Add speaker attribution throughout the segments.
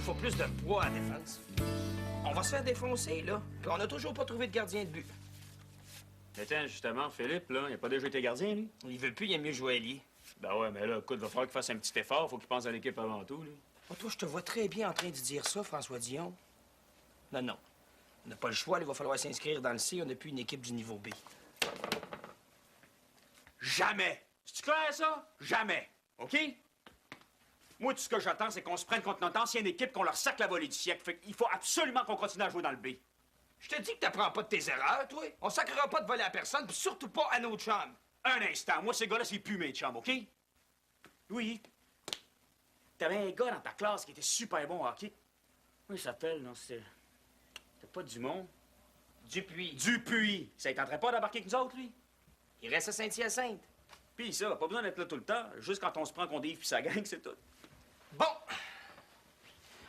Speaker 1: nous faut plus de poids à la défense. On va se faire défoncer, là. Puis on n'a toujours pas trouvé de gardien de but.
Speaker 2: Attends, justement, Philippe, là, il a pas déjà été gardien, lui?
Speaker 1: Il veut plus, il aime mieux jouer ailier.
Speaker 2: Ben ouais, mais là, écoute, va falloir qu'il fasse un petit effort. Faut qu'il pense à l'équipe avant tout, lui.
Speaker 1: Oh, toi, je te vois très bien en train de dire ça, François Dion. Non, non. On n'a pas le choix, il va falloir s'inscrire dans le C. On n'a plus une équipe du niveau B.
Speaker 2: Jamais! C'est-tu clair, ça? Jamais! OK? Moi, tout ce que j'attends, c'est qu'on se prenne contre notre ancienne équipe, qu'on leur sac la volée du siècle. Fait qu'il faut absolument qu'on continue à jouer dans le B.
Speaker 1: Je te dis que t'apprends pas de tes erreurs, toi. On sacrera pas de voler à personne, puis surtout pas à nos chums.
Speaker 2: Un instant, moi, ces gars-là, c'est plus mes chums, OK? Oui. T'avais un gars dans ta classe qui était super bon au hockey. Comment il s'appelle, non? C'était pas Dumont.
Speaker 1: Dupuis.
Speaker 2: Dupuis! Ça ne tenterait pas d'embarquer avec nous autres, lui?
Speaker 1: Il reste à Saint-Hyacinthe.
Speaker 2: Puis ça, pas besoin d'être là tout le temps. Juste quand on se prend contre Yves puis sa gang, c'est tout.
Speaker 1: Bon.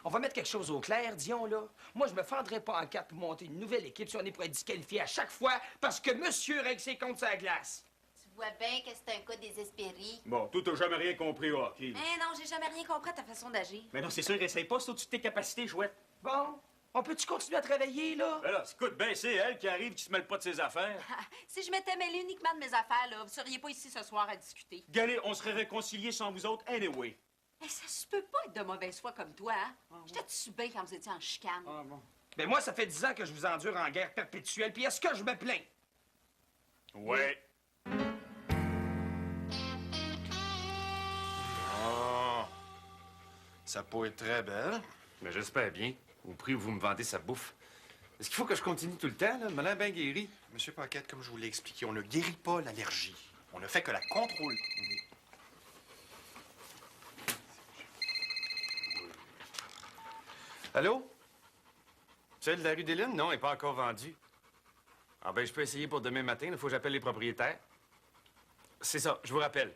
Speaker 1: On va mettre quelque chose au clair, Dion, là. Moi, je me fendrais pas en quatre pour monter une nouvelle équipe si on est pour être disqualifié à chaque fois parce que monsieur règle ses comptes sur la glace.
Speaker 3: Tu vois bien que c'est un cas désespéré.
Speaker 2: Bon, toi, t'as jamais rien compris au hockey.
Speaker 3: Mais non, j'ai jamais rien compris à ta façon d'agir.
Speaker 2: Mais non, c'est sûr, essaye pas, c'est au-dessus de tes capacités, chouette.
Speaker 1: Bon. On peut-tu continuer à travailler, là?
Speaker 2: Ben là, écoute, ben c'est elle qui arrive, qui se mêle pas de ses affaires.
Speaker 3: Si je m'étais mêlée uniquement de mes affaires, là, vous seriez pas ici ce soir à discuter.
Speaker 2: Galé, on serait réconciliés sans vous autres, anyway.
Speaker 3: Mais ça se peut pas être de mauvaise foi comme toi, hein? J'étais-tu bien quand vous étiez en chicane?
Speaker 2: Ah bon?
Speaker 1: Ben moi, ça fait 10 ans que je vous endure en guerre perpétuelle, puis est-ce que je me plains?
Speaker 2: Ouais.
Speaker 4: Oh, sa peau est très belle.
Speaker 5: Mais j'espère bien, au prix où vous me vendez sa bouffe. Est-ce qu'il faut que je continue tout le temps, là? Me l'air bien guéri.
Speaker 4: Monsieur Paquette, comme je vous l'ai expliqué, on ne guérit pas l'allergie. On ne fait que la contrôler.
Speaker 5: Allô? Celle de la rue des Lines? Non, elle n'est pas encore vendue. Ah ben, je peux essayer pour demain matin. Il faut que j'appelle les propriétaires. C'est ça, je vous rappelle.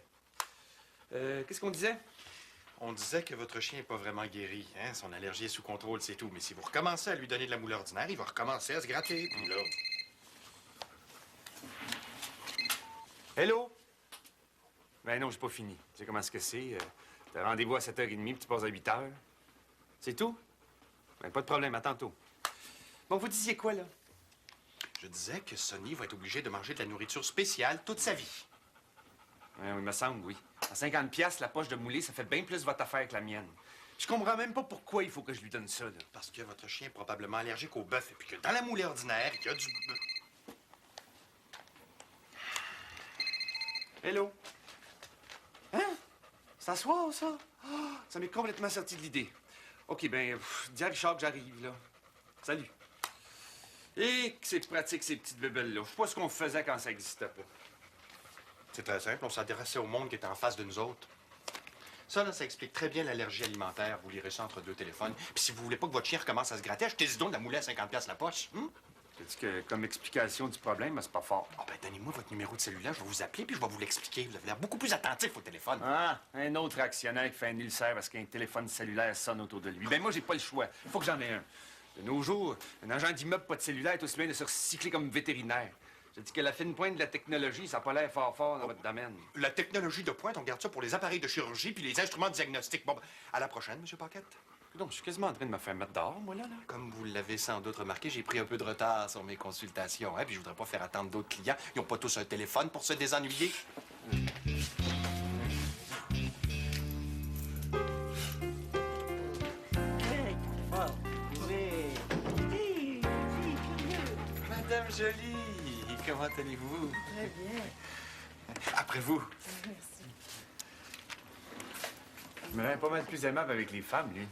Speaker 5: Qu'est-ce qu'on disait?
Speaker 4: On disait que votre chien n'est pas vraiment guéri. Hein? Son allergie est sous contrôle, c'est tout. Mais si vous recommencez à lui donner de la moule ordinaire, il va recommencer à se gratter. Puis là...
Speaker 5: Hello? Ben non, j'ai pas fini. Tu sais comment est-ce que c'est? T'as rendez-vous à 7h30 puis tu passes à 8h. C'est tout? Ben, pas de problème, à tantôt. Bon, vous disiez quoi, là?
Speaker 4: Je disais que Sonny va être obligé de manger de la nourriture spéciale toute sa vie.
Speaker 5: Oui, il me semble, oui. À 50$, la poche de moulée, ça fait bien plus votre affaire que la mienne. Je comprends même pas pourquoi il faut que je lui donne ça, là.
Speaker 4: Parce que votre chien est probablement allergique au bœuf et puis que dans la moulée ordinaire, il y a du...
Speaker 5: Hello? Hein? C'est à soir, ça? Oh, ça m'est complètement sorti de l'idée. OK, ben, dis à Richard que j'arrive, là. Salut. Et que c'est pratique, ces petites bébelles-là. Je sais pas ce qu'on faisait quand ça existait pas.
Speaker 4: C'est très simple, on s'adressait au monde qui était en face de nous autres. Ça, là, ça explique très bien l'allergie alimentaire. Vous lirez ça entre deux téléphones. Puis si vous voulez pas que votre chien recommence à se gratter, achetez-y donc de la moulée à 50$ la poche.
Speaker 5: Tu dis que, comme explication du problème, c'est pas fort.
Speaker 4: Ah, ben, donnez-moi votre numéro de cellulaire, je vais vous appeler, puis je vais vous l'expliquer. Vous avez l'air beaucoup plus attentif au téléphone.
Speaker 5: Ah, un autre actionnaire qui fait un ulcère parce qu'un téléphone cellulaire sonne autour de lui. Ben, moi, j'ai pas le choix. Faut que j'en ai un. De nos jours, un agent d'immeuble pas de cellulaire est aussi bien de se recycler comme vétérinaire. Je dis que la fine pointe de la technologie, ça n'a pas l'air fort dans votre domaine.
Speaker 4: La technologie de pointe, on garde ça pour les appareils de chirurgie puis les instruments de diagnostic. Bon, ben, à la prochaine, Monsieur Paquette.
Speaker 5: Donc, je suis quasiment en train de me faire mettre dehors, moi, là.
Speaker 4: Comme vous l'avez sans doute remarqué, j'ai pris un peu de retard sur mes consultations, hein, puis je voudrais pas faire attendre d'autres clients. Ils n'ont pas tous un téléphone pour se désennuyer.
Speaker 5: Madame Jolie, comment allez-vous?
Speaker 6: Très bien.
Speaker 4: Après vous.
Speaker 6: Merci.
Speaker 5: Je me rends pas mal plus aimable avec les femmes, lui.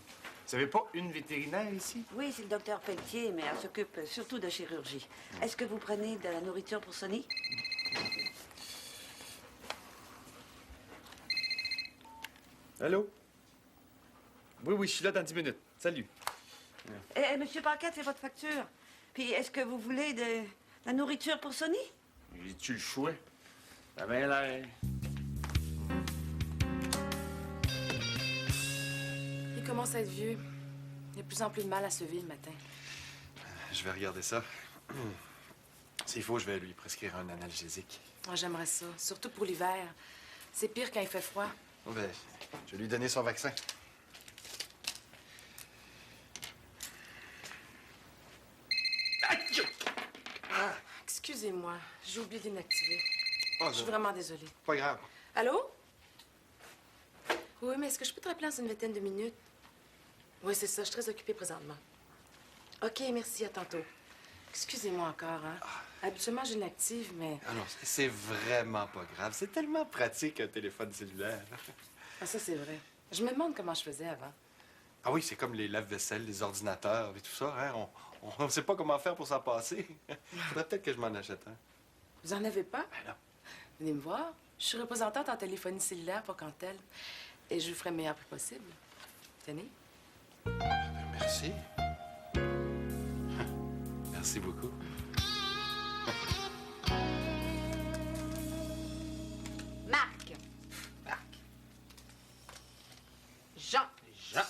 Speaker 5: Vous avez pas une vétérinaire ici?
Speaker 6: Oui, c'est le docteur Pelletier, mais elle s'occupe surtout de chirurgie. Est-ce que vous prenez de la nourriture pour Sonny?
Speaker 5: Allô? Oui, je suis là dans 10 minutes. Salut.
Speaker 6: Monsieur Paquette, c'est votre facture. Puis, est-ce que vous voulez de la nourriture pour Sonny?
Speaker 5: J'ai-tu le choix? Ça avait l'air...
Speaker 7: Il commence à être vieux. Il a de plus en plus de mal à se lever le matin.
Speaker 4: Je vais regarder ça. S'il faut, je vais lui prescrire un analgésique.
Speaker 7: Moi, j'aimerais ça. Surtout pour l'hiver. C'est pire quand il fait froid.
Speaker 4: Oh, ben, je vais lui donner son vaccin.
Speaker 7: Excusez-moi, j'ai oublié de l'inactiver.
Speaker 4: Oh,
Speaker 7: Je suis vraiment désolée.
Speaker 4: Pas grave.
Speaker 7: Allô? Oui, mais est-ce que je peux te rappeler dans une vingtaine de minutes? Oui, c'est ça, je suis très occupée présentement. OK, merci, à tantôt. Excusez-moi encore, hein. Habituellement, je l'inactive, mais...
Speaker 4: Ah non, c'est vraiment pas grave. C'est tellement pratique, un téléphone cellulaire.
Speaker 7: Ah, ça, c'est vrai. Je me demande comment je faisais avant.
Speaker 4: Ah oui, c'est comme les lave-vaisselle, les ordinateurs et tout ça, hein. On sait pas comment faire pour s'en passer. Faudrait peut-être que je m'en achète un.
Speaker 7: Vous en avez pas?
Speaker 4: Ben non.
Speaker 7: Venez me voir. Je suis représentante en téléphonie cellulaire pour Cantel. Et je vous ferai le meilleur prix possible. Tenez.
Speaker 4: Merci. Merci beaucoup.
Speaker 3: Marc.
Speaker 1: Marc.
Speaker 3: Jean.
Speaker 1: Jean.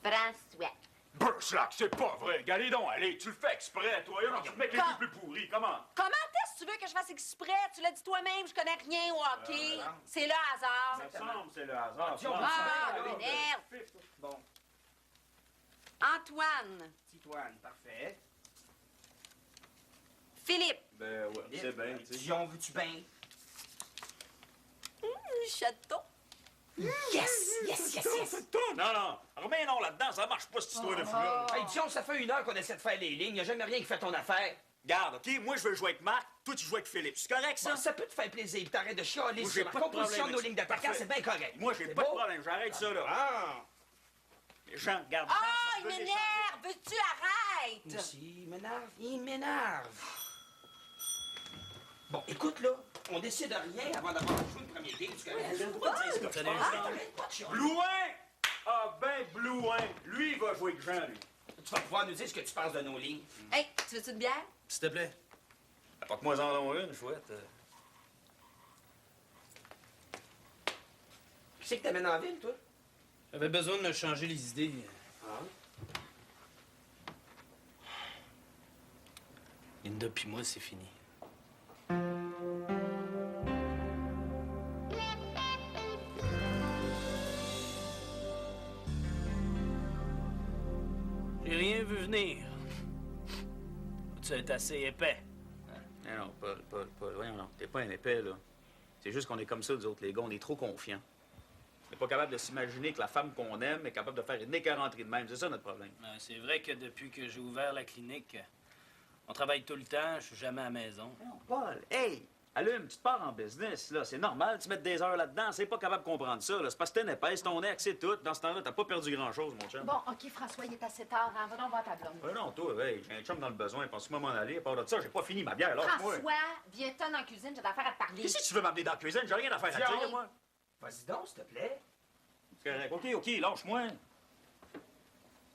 Speaker 3: François.
Speaker 2: Burslack, c'est pas vrai. Galidon, allez, tu le fais exprès, toi. Non, tu le mets avec les yeux plus pourris, comment?
Speaker 3: Comment est-ce que tu veux que je fasse exprès? Tu l'as dit toi-même, je connais rien au hockey. C'est le hasard.
Speaker 2: Ça semble, c'est le hasard.
Speaker 1: Dion,
Speaker 2: ça.
Speaker 3: Ah,
Speaker 1: là,
Speaker 3: m'énerve.
Speaker 1: Bon,
Speaker 3: Antoine.
Speaker 1: Titoine, parfait.
Speaker 3: Philippe.
Speaker 2: Ben ouais, c'est bien, tu sais.
Speaker 1: Dion, veux-tu bien?
Speaker 3: Chaton.
Speaker 1: Yes!
Speaker 2: Non, non, remets non là-dedans, ça marche pas cette histoire de foulard.
Speaker 1: Hey, Dion, ça fait 1 heure qu'on essaie de faire les lignes. Y a jamais rien qui fait ton affaire.
Speaker 2: Garde, OK? Moi, je veux jouer avec Marc, toi, tu joues avec Philippe. C'est correct, ça?
Speaker 1: Bon, ça peut te faire plaisir. T'arrêtes de chialer
Speaker 2: Moi,
Speaker 1: sur la
Speaker 2: pas de
Speaker 1: composition de nos
Speaker 2: problème
Speaker 1: lignes d'attaquants,
Speaker 2: avec ça.
Speaker 1: c'est bien correct.
Speaker 2: Moi, j'ai
Speaker 1: C'est
Speaker 2: pas de
Speaker 1: beau?
Speaker 2: problème, j'arrête ça, là.
Speaker 1: Ah!
Speaker 2: Les gens, regarde.
Speaker 3: Ah, il m'énerve. Veux-tu arrête?
Speaker 1: Aussi, il m'énerve. Bon, écoute, là, on décide rien avant d'avoir joué le premier game. Tu connais? Arrête pas de chialer.
Speaker 2: Blouin! Ah ben, Blouin. Lui, il va jouer avec Jean, lui.
Speaker 1: Tu vas pouvoir nous dire ce que tu penses de nos lignes.
Speaker 3: Hey, tu veux-tu de bière?
Speaker 2: S'il te plaît. Apporte-moi en long une, chouette.
Speaker 1: Qui c'est que t'amènes en ville, toi?
Speaker 8: J'avais besoin de me changer les idées. Linda puis moi, c'est fini. J'ai rien vu venir. Tu es assez épais.
Speaker 2: Non, Paul, voyons, non. T'es pas un épais, là. C'est juste qu'on est comme ça, nous autres, les gars, on est trop confiants. On n'est pas capable de s'imaginer que la femme qu'on aime est capable de faire une écœuranterie de même. C'est ça, notre problème.
Speaker 8: C'est vrai que depuis que j'ai ouvert la clinique, on travaille tout le temps, je suis jamais à la maison.
Speaker 2: Non, Paul, hey! Allume, tu te pars en business, là. C'est normal, tu mets des heures là-dedans. C'est pas capable de comprendre ça, là. C'est parce que t'es une épaisse, ton ex, c'est tout. Dans ce temps-là, t'as pas perdu grand-chose, mon chum.
Speaker 3: Bon, OK, François, il est assez tard. Hein? Va donc voir ta blonde.
Speaker 2: Ouais, non, toi, hey, j'ai un chum dans le besoin. Pense-moi m'en aller. À part de ça, j'ai pas fini ma bière, là.
Speaker 3: François, viens-t'en dans la cuisine, j'ai d'affaires à te parler.
Speaker 2: Qu'est-ce que tu veux m'amener dans la cuisine? J'ai rien à faire à
Speaker 1: Tiens.
Speaker 2: dire, moi.
Speaker 1: Vas-y donc, s'il te plaît.
Speaker 2: C'est correct. OK, lâche-moi.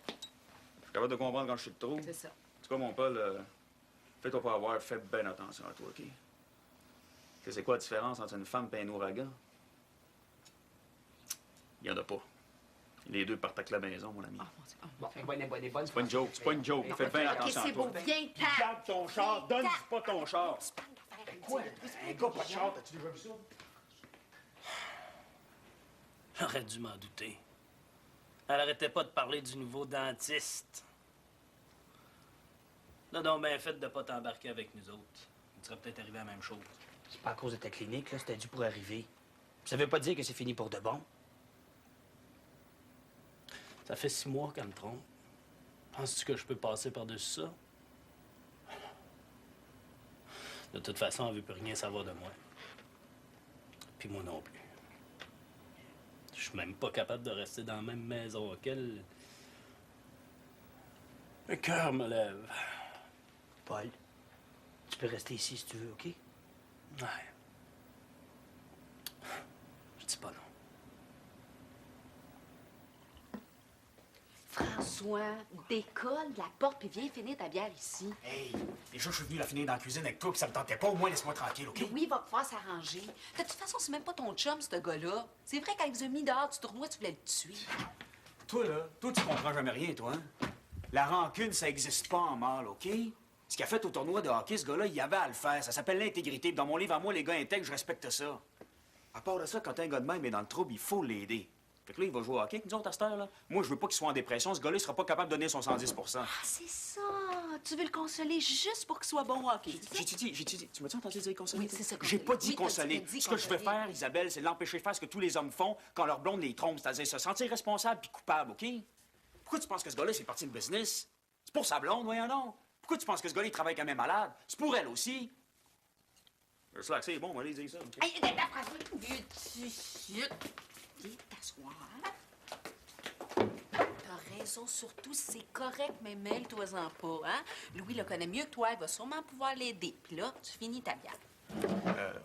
Speaker 2: Je suis capable de comprendre quand je suis de trop.
Speaker 3: C'est ça.
Speaker 2: En tout cas, mon Paul, fais-toi pas avoir, fais bien attention à toi, OK? C'est quoi la différence entre une femme et un ouragan? Il y en a pas. Les deux partent avec la maison, mon ami.
Speaker 1: Bon, bonne.
Speaker 2: C'est pas une joke, c'est pas une joke. Fais bien
Speaker 3: OK,
Speaker 2: attention
Speaker 3: c'est
Speaker 2: à toi.
Speaker 3: beau. Viens-t'en.
Speaker 2: Garde ton char, donne pas ton char.
Speaker 3: Quoi?
Speaker 2: Un gars pas de char, t'as-tu déjà vu ça?
Speaker 8: J'aurais dû m'en douter. Elle arrêtait pas de parler du nouveau dentiste. Là, donc, bien fait de pas t'embarquer avec nous autres. Il serait peut-être arrivé à la même chose.
Speaker 1: C'est pas à cause de ta clinique, là, c'était dû pour arriver. Ça veut pas dire que c'est fini pour de bon.
Speaker 8: Ça fait 6 mois qu'elle me trompe. Penses-tu que je peux passer par-dessus ça? De toute façon, elle veut plus rien savoir de moi. Puis moi non plus. Je suis même pas capable de rester dans la même maison qu'elle. Le cœur me lève.
Speaker 1: Paul, tu peux rester ici si tu veux, OK?
Speaker 8: Ouais. Je dis pas non.
Speaker 3: François, décolle de la porte puis viens finir ta bière ici.
Speaker 9: Hey, déjà, je suis venu la finir dans la cuisine avec toi, puis ça me tentait pas. Au moins, laisse-moi tranquille, OK?
Speaker 3: Louis va pouvoir s'arranger. De toute façon, c'est même pas ton chum, ce gars-là. C'est vrai qu'avec vous a mis dehors du tournoi, tu voulais le tuer.
Speaker 9: Toi, là, toi, tu comprends jamais rien, toi, hein? La rancune, ça existe pas en mal, OK? Ce qu'il a fait au tournoi de hockey, ce gars-là, il y avait à le faire. Ça s'appelle l'intégrité. Puis dans mon livre à moi, les gars intègres, je respecte ça. À part de ça, quand un gars de même est dans le trouble, il faut l'aider. Fait que là, il va jouer au hockey avec nous autres à cette heure-là. Moi, je veux pas qu'il soit en dépression. Ce gars-là, il sera pas capable de donner son 110
Speaker 3: Ah, c'est ça! Tu veux le consoler juste pour qu'il soit bon au hockey, c'est ça?
Speaker 9: J'ai dit, tu m'as-tu entendu dire consoler?
Speaker 3: Oui, c'est ça,
Speaker 9: J'ai
Speaker 3: consoler.
Speaker 9: pas dit
Speaker 3: Oui,
Speaker 9: consoler.
Speaker 3: t'as dit
Speaker 9: Ce que je veux
Speaker 3: consoler.
Speaker 9: faire, Isabelle, c'est l'empêcher de faire ce que tous les hommes font quand leur blonde les trompe, c'est-à-dire se sentir responsable puis coupable, OK? Pourquoi tu penses que ce gars-là, c'est parti de business? C'est pour sa blonde, voyons donc. Pourquoi tu penses que ce gars-là, il travaille quand même malade? C'est pour elle aussi. Le slack, c'est bon, on va aller dire ça. OK?
Speaker 3: Hey, viens t'asseoir. T'as raison, surtout si c'est correct, mais mêle-toi-en pas, hein? Louis le connaît mieux que toi, il va sûrement pouvoir l'aider. Puis là, tu finis ta bière.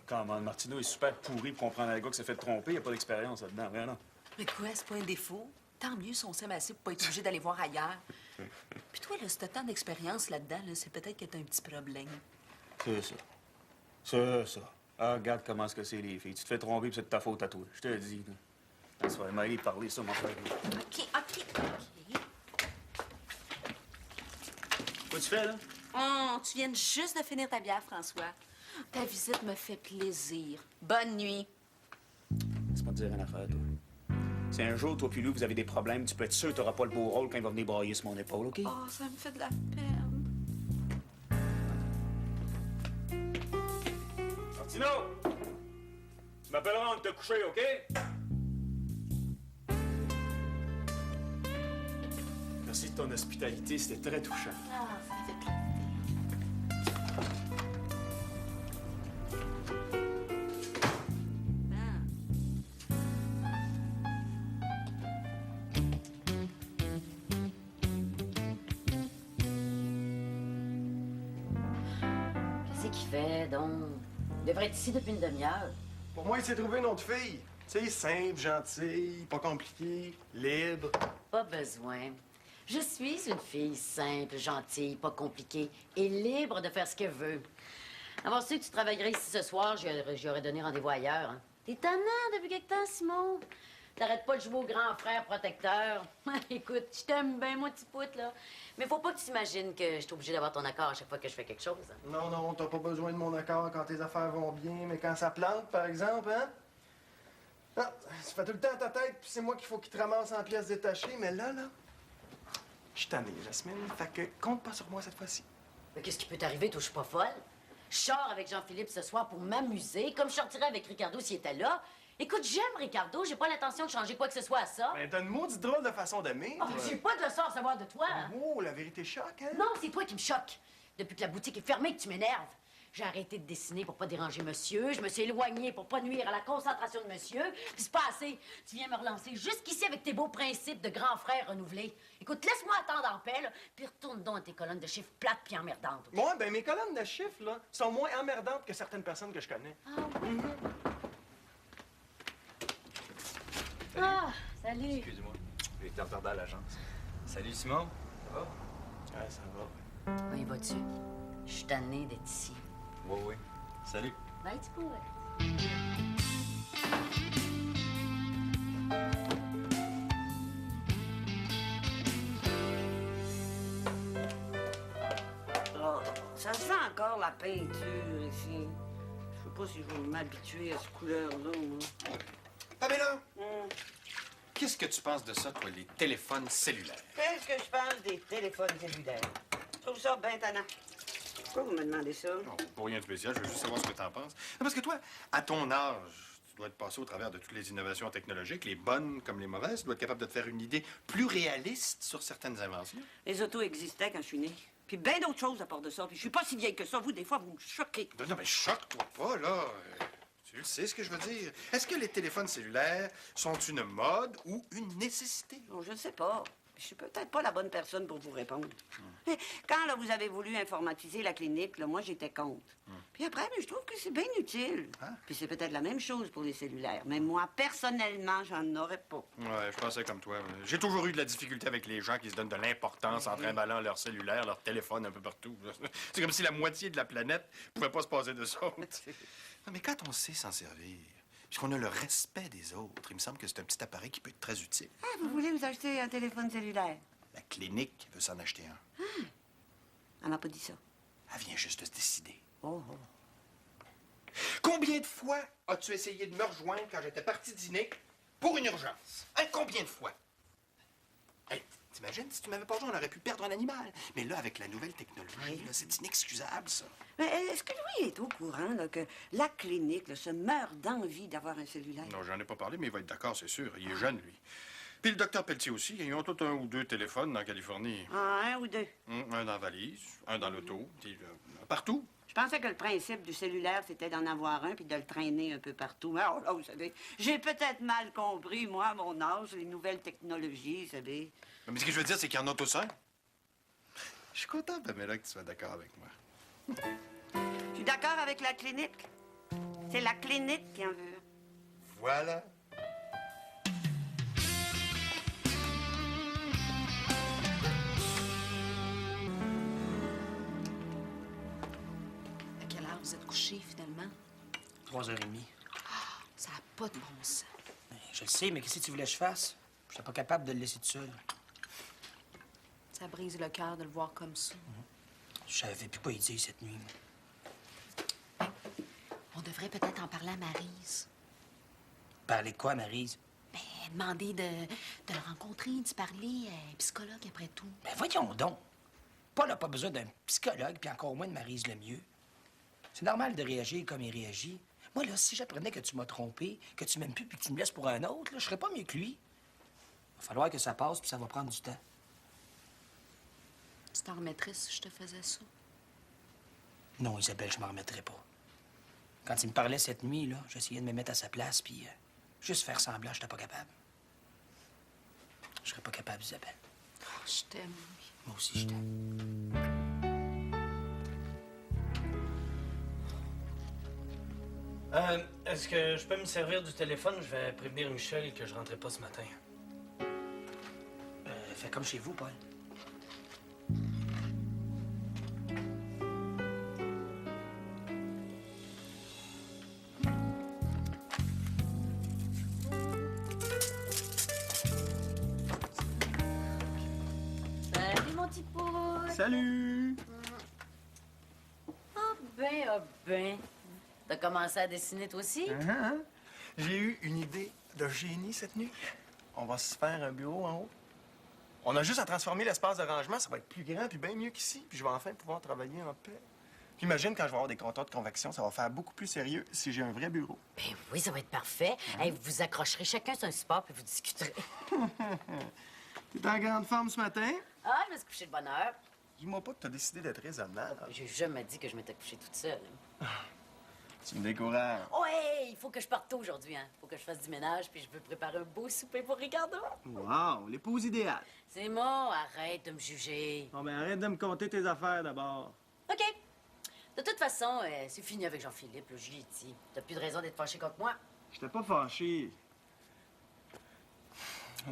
Speaker 9: Quand Martineau est super pourri pour comprendre un gars qui s'est fait tromper, il n'y a pas d'expérience là-dedans, voyons donc.
Speaker 3: Mais quoi, c'est pas un défaut? Tant mieux si on s'aime assez pour pas être obligé d'aller voir ailleurs. Puis toi, là, si t'as tant d'expérience là-dedans, là, c'est peut-être que t'as un petit problème.
Speaker 9: C'est ça. C'est ça. Ah, regarde comment est-ce que c'est, les filles. Tu te fais tromper, puis c'est de ta faute à toi. Je te le dis, là. Ça va m'aller parler, ça, mon frère.
Speaker 3: OK.
Speaker 9: Quoi tu fais, là?
Speaker 3: Oh, tu viens juste de finir ta bière, François. Ta visite me fait plaisir. Bonne nuit.
Speaker 9: C'est pas te dire une affaire, toi. Si un jour, toi puis lui, vous avez des problèmes, tu peux être sûr que t'auras pas le beau rôle quand il va venir brailler sur mon épaule, OK?
Speaker 3: Oh, ça me fait de la peine.
Speaker 9: Martino! Tu m'appelleras avant de te coucher, OK? Merci de ton hospitalité, c'était très touchant.
Speaker 3: Ah, ça me fait plaisir.
Speaker 10: Qu'est-ce qu'il fait, donc? Il devrait être ici depuis une demi-heure.
Speaker 4: Pour moi, il s'est trouvé une autre fille. Tu sais, simple, gentille, pas compliquée, libre.
Speaker 10: Pas besoin. Je suis une fille simple, gentille, pas compliquée et libre de faire ce qu'elle veut. Avoir su que tu travaillerais ici ce soir, j'aurais donné rendez-vous ailleurs. Hein. T'es tannant depuis quelque temps, Simon. T'arrêtes pas de jouer au grand frère protecteur. Écoute, je t'aime bien, moi, petit poute, là. Mais faut pas que tu t'imagines que je suis obligée d'avoir ton accord à chaque fois que je fais quelque chose. Hein.
Speaker 4: Non, non, t'as pas besoin de mon accord quand tes affaires vont bien, mais quand ça plante, par exemple, hein? Non, ça fait tout le temps à ta tête, puis c'est moi qu'il faut qu'il te ramasse en pièces détachées, mais là, je suis tanné, Jasmine, fait que compte pas sur moi cette fois-ci.
Speaker 10: Mais qu'est-ce qui peut t'arriver, toi, je suis pas folle? Je sors avec Jean-Philippe ce soir pour m'amuser, comme je sortirais avec Ricardo s'il était là. Écoute, j'aime Ricardo, j'ai pas l'intention de changer quoi que ce soit à ça.
Speaker 4: Ben, t'as une maudite drôle de façon d'aimer.
Speaker 10: Oh, j'ai pas de leçon à savoir de toi. Hein?
Speaker 4: Oh, la vérité choque, hein?
Speaker 10: Non, c'est toi qui me choque. Depuis que la boutique est fermée, que tu m'énerves. J'ai arrêté de dessiner pour pas déranger monsieur. Je me suis éloignée pour pas nuire à la concentration de monsieur. Puis c'est pas assez. Tu viens me relancer jusqu'ici avec tes beaux principes de grand frère renouvelé. Écoute, laisse-moi attendre en paix, là, puis retourne donc à tes colonnes de chiffres plates puis emmerdantes. Okay?
Speaker 4: Moi, ben, mes colonnes de chiffres, là, sont moins emmerdantes que certaines personnes que je connais.
Speaker 10: Ah oui. Ah, salut.
Speaker 11: Excuse-moi, j'ai été retardé à l'agence. Salut Simon, ça va?
Speaker 4: Ouais, ça va.
Speaker 10: Oui, vas-tu? Je suis tannée d'être ici.
Speaker 11: Oui, oui. Salut.
Speaker 10: Bye, tu pourrais.
Speaker 6: Oh, ça sent encore la peinture ici. Je sais pas si je vais m'habituer à cette couleur-là, moi.
Speaker 4: Pamela! Qu'est-ce que tu penses de ça, toi, les téléphones cellulaires?
Speaker 6: Qu'est-ce que je pense des téléphones cellulaires? Je trouve ça bien tannant. Pourquoi vous me demandez ça?
Speaker 4: Non, pour rien de spécial, je veux juste savoir ce que t'en penses. Non, parce que toi, à ton âge, tu dois être passé au travers de toutes les innovations technologiques, les bonnes comme les mauvaises. Tu dois être capable de te faire une idée plus réaliste sur certaines inventions.
Speaker 6: Les autos existaient quand je suis née. Puis bien d'autres choses à part de ça. Puis je suis pas si vieille que ça. Vous, des fois, vous me choquez.
Speaker 4: Non, mais choque-toi pas, là. Tu le sais ce que je veux dire. Est-ce que les téléphones cellulaires sont une mode ou une nécessité?
Speaker 6: Bon, je ne sais pas. Je suis peut-être pas la bonne personne pour vous répondre. Mais quand là, vous avez voulu informatiser la clinique, là, moi, j'étais contre. Puis après, mais je trouve que c'est bien utile. Puis c'est peut-être la même chose pour les cellulaires. Mais moi, personnellement, j'en aurais pas.
Speaker 4: Ouais, je pensais comme toi. J'ai toujours eu de la difficulté avec les gens qui se donnent de l'importance en trimballant leur cellulaire, leur téléphone un peu partout. C'est comme si la moitié de la planète pouvait pas se passer de ça. Non, mais quand on sait s'en servir, puis qu'on a le respect des autres, il me semble que c'est un petit appareil qui peut être très utile.
Speaker 6: Ah, vous voulez vous acheter un téléphone cellulaire?
Speaker 4: La clinique veut s'en acheter un.
Speaker 6: Elle m'a pas dit ça.
Speaker 4: Elle vient juste de se décider.
Speaker 6: Oh.
Speaker 4: Combien de fois as-tu essayé de me rejoindre quand j'étais parti dîner, Pour une urgence. Hein, combien de fois? Hey, t'imagines, si tu m'avais pas joué, on aurait pu perdre un animal. Mais là, avec la nouvelle technologie, là, c'est inexcusable, ça.
Speaker 6: Mais est-ce que Louis est au courant là, que la clinique là, se meurt d'envie d'avoir un cellulaire?
Speaker 4: Non, j'en ai pas parlé, mais il va être d'accord, c'est sûr. Il est jeune, lui. Puis le docteur Pelletier aussi. Ils ont tous un ou deux téléphones en Californie.
Speaker 6: Ah, un ou deux?
Speaker 4: Un dans la valise, un dans l'auto, puis partout.
Speaker 6: Je pensais que le principe du cellulaire, c'était d'en avoir un puis de le traîner un peu partout. Mais alors là, vous savez, j'ai peut-être mal compris, moi, à mon âge, les nouvelles technologies, vous savez.
Speaker 4: Mais ce que je veux dire, c'est qu'il y en a tous un. Je suis content, Pamela, que tu sois d'accord avec moi.
Speaker 6: Je suis d'accord avec la clinique. C'est la clinique qui en veut.
Speaker 4: Voilà.
Speaker 3: À quelle heure vous êtes couché, finalement?
Speaker 1: 3h30.
Speaker 3: Ça n'a pas de bon sens.
Speaker 1: Je le sais, mais qu'est-ce que tu voulais que je fasse? Je n'étais pas capable de le laisser tout seul.
Speaker 3: Ça brise le cœur de le voir comme ça.
Speaker 1: Je savais plus quoi y dire cette nuit.
Speaker 3: On devrait peut-être en parler à Maryse.
Speaker 1: Parler de quoi, Maryse?
Speaker 3: Ben, demander de le rencontrer, de parler à un psychologue après tout.
Speaker 1: Ben voyons donc. Paul n'a pas besoin d'un psychologue, puis encore moins de Maryse Lemieux. C'est normal de réagir comme il réagit. Moi, là, si j'apprenais que tu m'as trompé, que tu m'aimes plus, puis que tu me laisses pour un autre, là, je serais pas mieux que lui. Il va falloir que ça passe, puis ça va prendre du temps.
Speaker 3: Tu t'en remettrais si je te faisais ça?
Speaker 1: Non, Isabelle, je m'en remettrai pas. Quand il me parlait cette nuit, là, j'essayais de me mettre à sa place, puis juste faire semblant, j'étais pas capable. Je serais pas capable, Isabelle.
Speaker 3: Oh, je t'aime, oui.
Speaker 1: Moi aussi, je t'aime.
Speaker 8: Est-ce que je peux me servir du téléphone? Je vais prévenir Michel que je rentrais pas ce matin.
Speaker 1: Fais comme chez vous, Paul.
Speaker 10: Salut, mon petit pouce.
Speaker 11: Salut!
Speaker 10: Ah ben. T'as commencé à dessiner toi aussi?
Speaker 11: J'ai eu une idée de génie cette nuit. On va se faire un bureau en haut. On a juste à transformer l'espace de rangement, ça va être plus grand puis bien mieux qu'ici, puis je vais enfin pouvoir travailler en paix. Puis imagine quand je vais avoir des compteurs de convection, ça va faire beaucoup plus sérieux si j'ai un vrai bureau.
Speaker 10: Ben oui, ça va être parfait. Hey, vous vous accrocherez chacun sur un support puis vous discuterez.
Speaker 11: T'es en grande forme ce matin?
Speaker 10: Ah, je me suis couchée de bonne heure.
Speaker 11: Dis-moi pas que t'as décidé d'être raisonnable.
Speaker 10: J'ai jamais dit que je m'étais couchée toute seule.
Speaker 11: Tu me décourages.
Speaker 10: Oh, hey, il faut que je parte tôt aujourd'hui, hein. Faut que je fasse du ménage puis je veux préparer un beau souper pour Ricardo.
Speaker 11: Wow, l'épouse idéale.
Speaker 10: C'est bon, arrête de me juger.
Speaker 11: Bon, ben arrête de me compter tes affaires d'abord.
Speaker 10: OK. De toute façon, c'est fini avec Jean-Philippe, là, je l'ai dit. T'as plus de raison d'être fâché contre moi.
Speaker 11: J'étais pas fâché.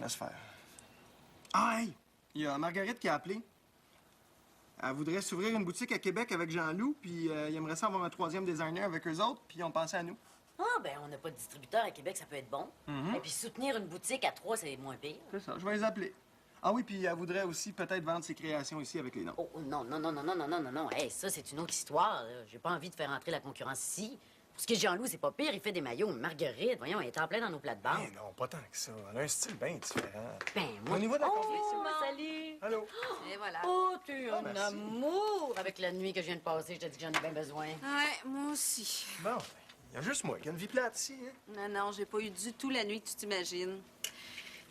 Speaker 11: Laisse faire. Ah, hey! Il y a Marguerite qui a appelé. Elle voudrait s'ouvrir une boutique à Québec avec Jean-Loup, puis il aimerait ça avoir un troisième designer avec eux autres, puis on pensait à nous.
Speaker 10: Ah, ben, on n'a pas de distributeur à Québec, ça peut être bon. Et puis soutenir une boutique à 3, c'est moins pire.
Speaker 11: C'est ça, je vais les appeler. Ah oui, puis elle voudrait aussi peut-être vendre ses créations ici avec les noms.
Speaker 10: Oh, non, non, non, non, non, non, non, non, non. Hey, ça, c'est une autre histoire, là. J'ai pas envie de faire entrer la concurrence ici. Pour ce qui est Jean-Loup, c'est pas pire, il fait des maillots. Marguerite, voyons, elle est en plein dans nos plates-bandes.
Speaker 11: Mais non, pas tant que ça. Elle a un style bien différent.
Speaker 10: Ben, moi...
Speaker 11: Au niveau de la
Speaker 10: Oh, salut!
Speaker 11: Allô?
Speaker 3: Et voilà.
Speaker 10: Oh, t'es un
Speaker 11: merci.
Speaker 10: amour! Avec la nuit que je viens de passer, je te dis que j'en ai bien besoin.
Speaker 3: Ouais, moi aussi.
Speaker 11: Bon, il y a juste moi qui a une vie plate ici, hein?
Speaker 3: Non, non, j'ai pas eu du tout la nuit que tu t'imagines.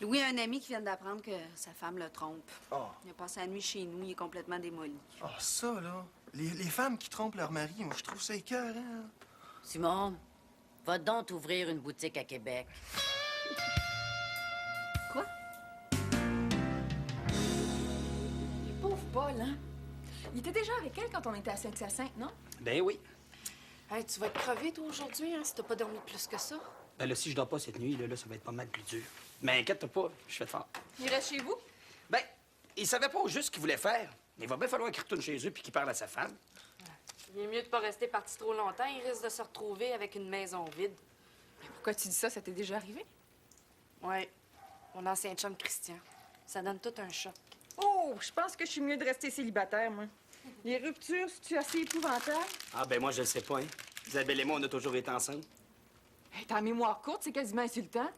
Speaker 3: Louis a un ami qui vient d'apprendre que sa femme le trompe.
Speaker 11: Oh.
Speaker 3: Il a passé la nuit chez nous, il est complètement démoli.
Speaker 11: Ah, ça, là. Les femmes qui trompent leur mari, moi, je trouve ça écœurant.
Speaker 10: Simon, va donc t'ouvrir une boutique à Québec.
Speaker 3: Quoi?
Speaker 12: Le pauvre Paul, hein? Il était déjà avec elle quand on était à Saint-Hyacinthe, non?
Speaker 1: Ben oui.
Speaker 7: Hey, tu vas être crevé, toi, aujourd'hui, hein, si t'as pas dormi plus que ça.
Speaker 1: Ben là, si je dors pas cette nuit, là, ça va être pas mal plus dur. Mais inquiète-toi pas, je fais fort.
Speaker 12: Il reste chez vous?
Speaker 1: Ben, il savait pas au juste ce qu'il voulait faire. Il va bien falloir qu'il retourne chez eux puis qu'il parle à sa femme.
Speaker 7: Il est mieux de pas rester parti trop longtemps. Il risque de se retrouver avec une maison vide.
Speaker 12: Mais pourquoi tu dis ça? Ça t'est déjà arrivé?
Speaker 7: Ouais. Mon ancien chum Christian. Ça donne tout un choc.
Speaker 12: Oh, je pense que je suis mieux de rester célibataire, moi. Les ruptures, c'est-tu assez épouvantable?
Speaker 2: Ah, ben moi, je le sais pas, hein. Isabelle et moi, on a toujours été ensemble.
Speaker 12: Hey, ta mémoire courte, c'est quasiment insultant.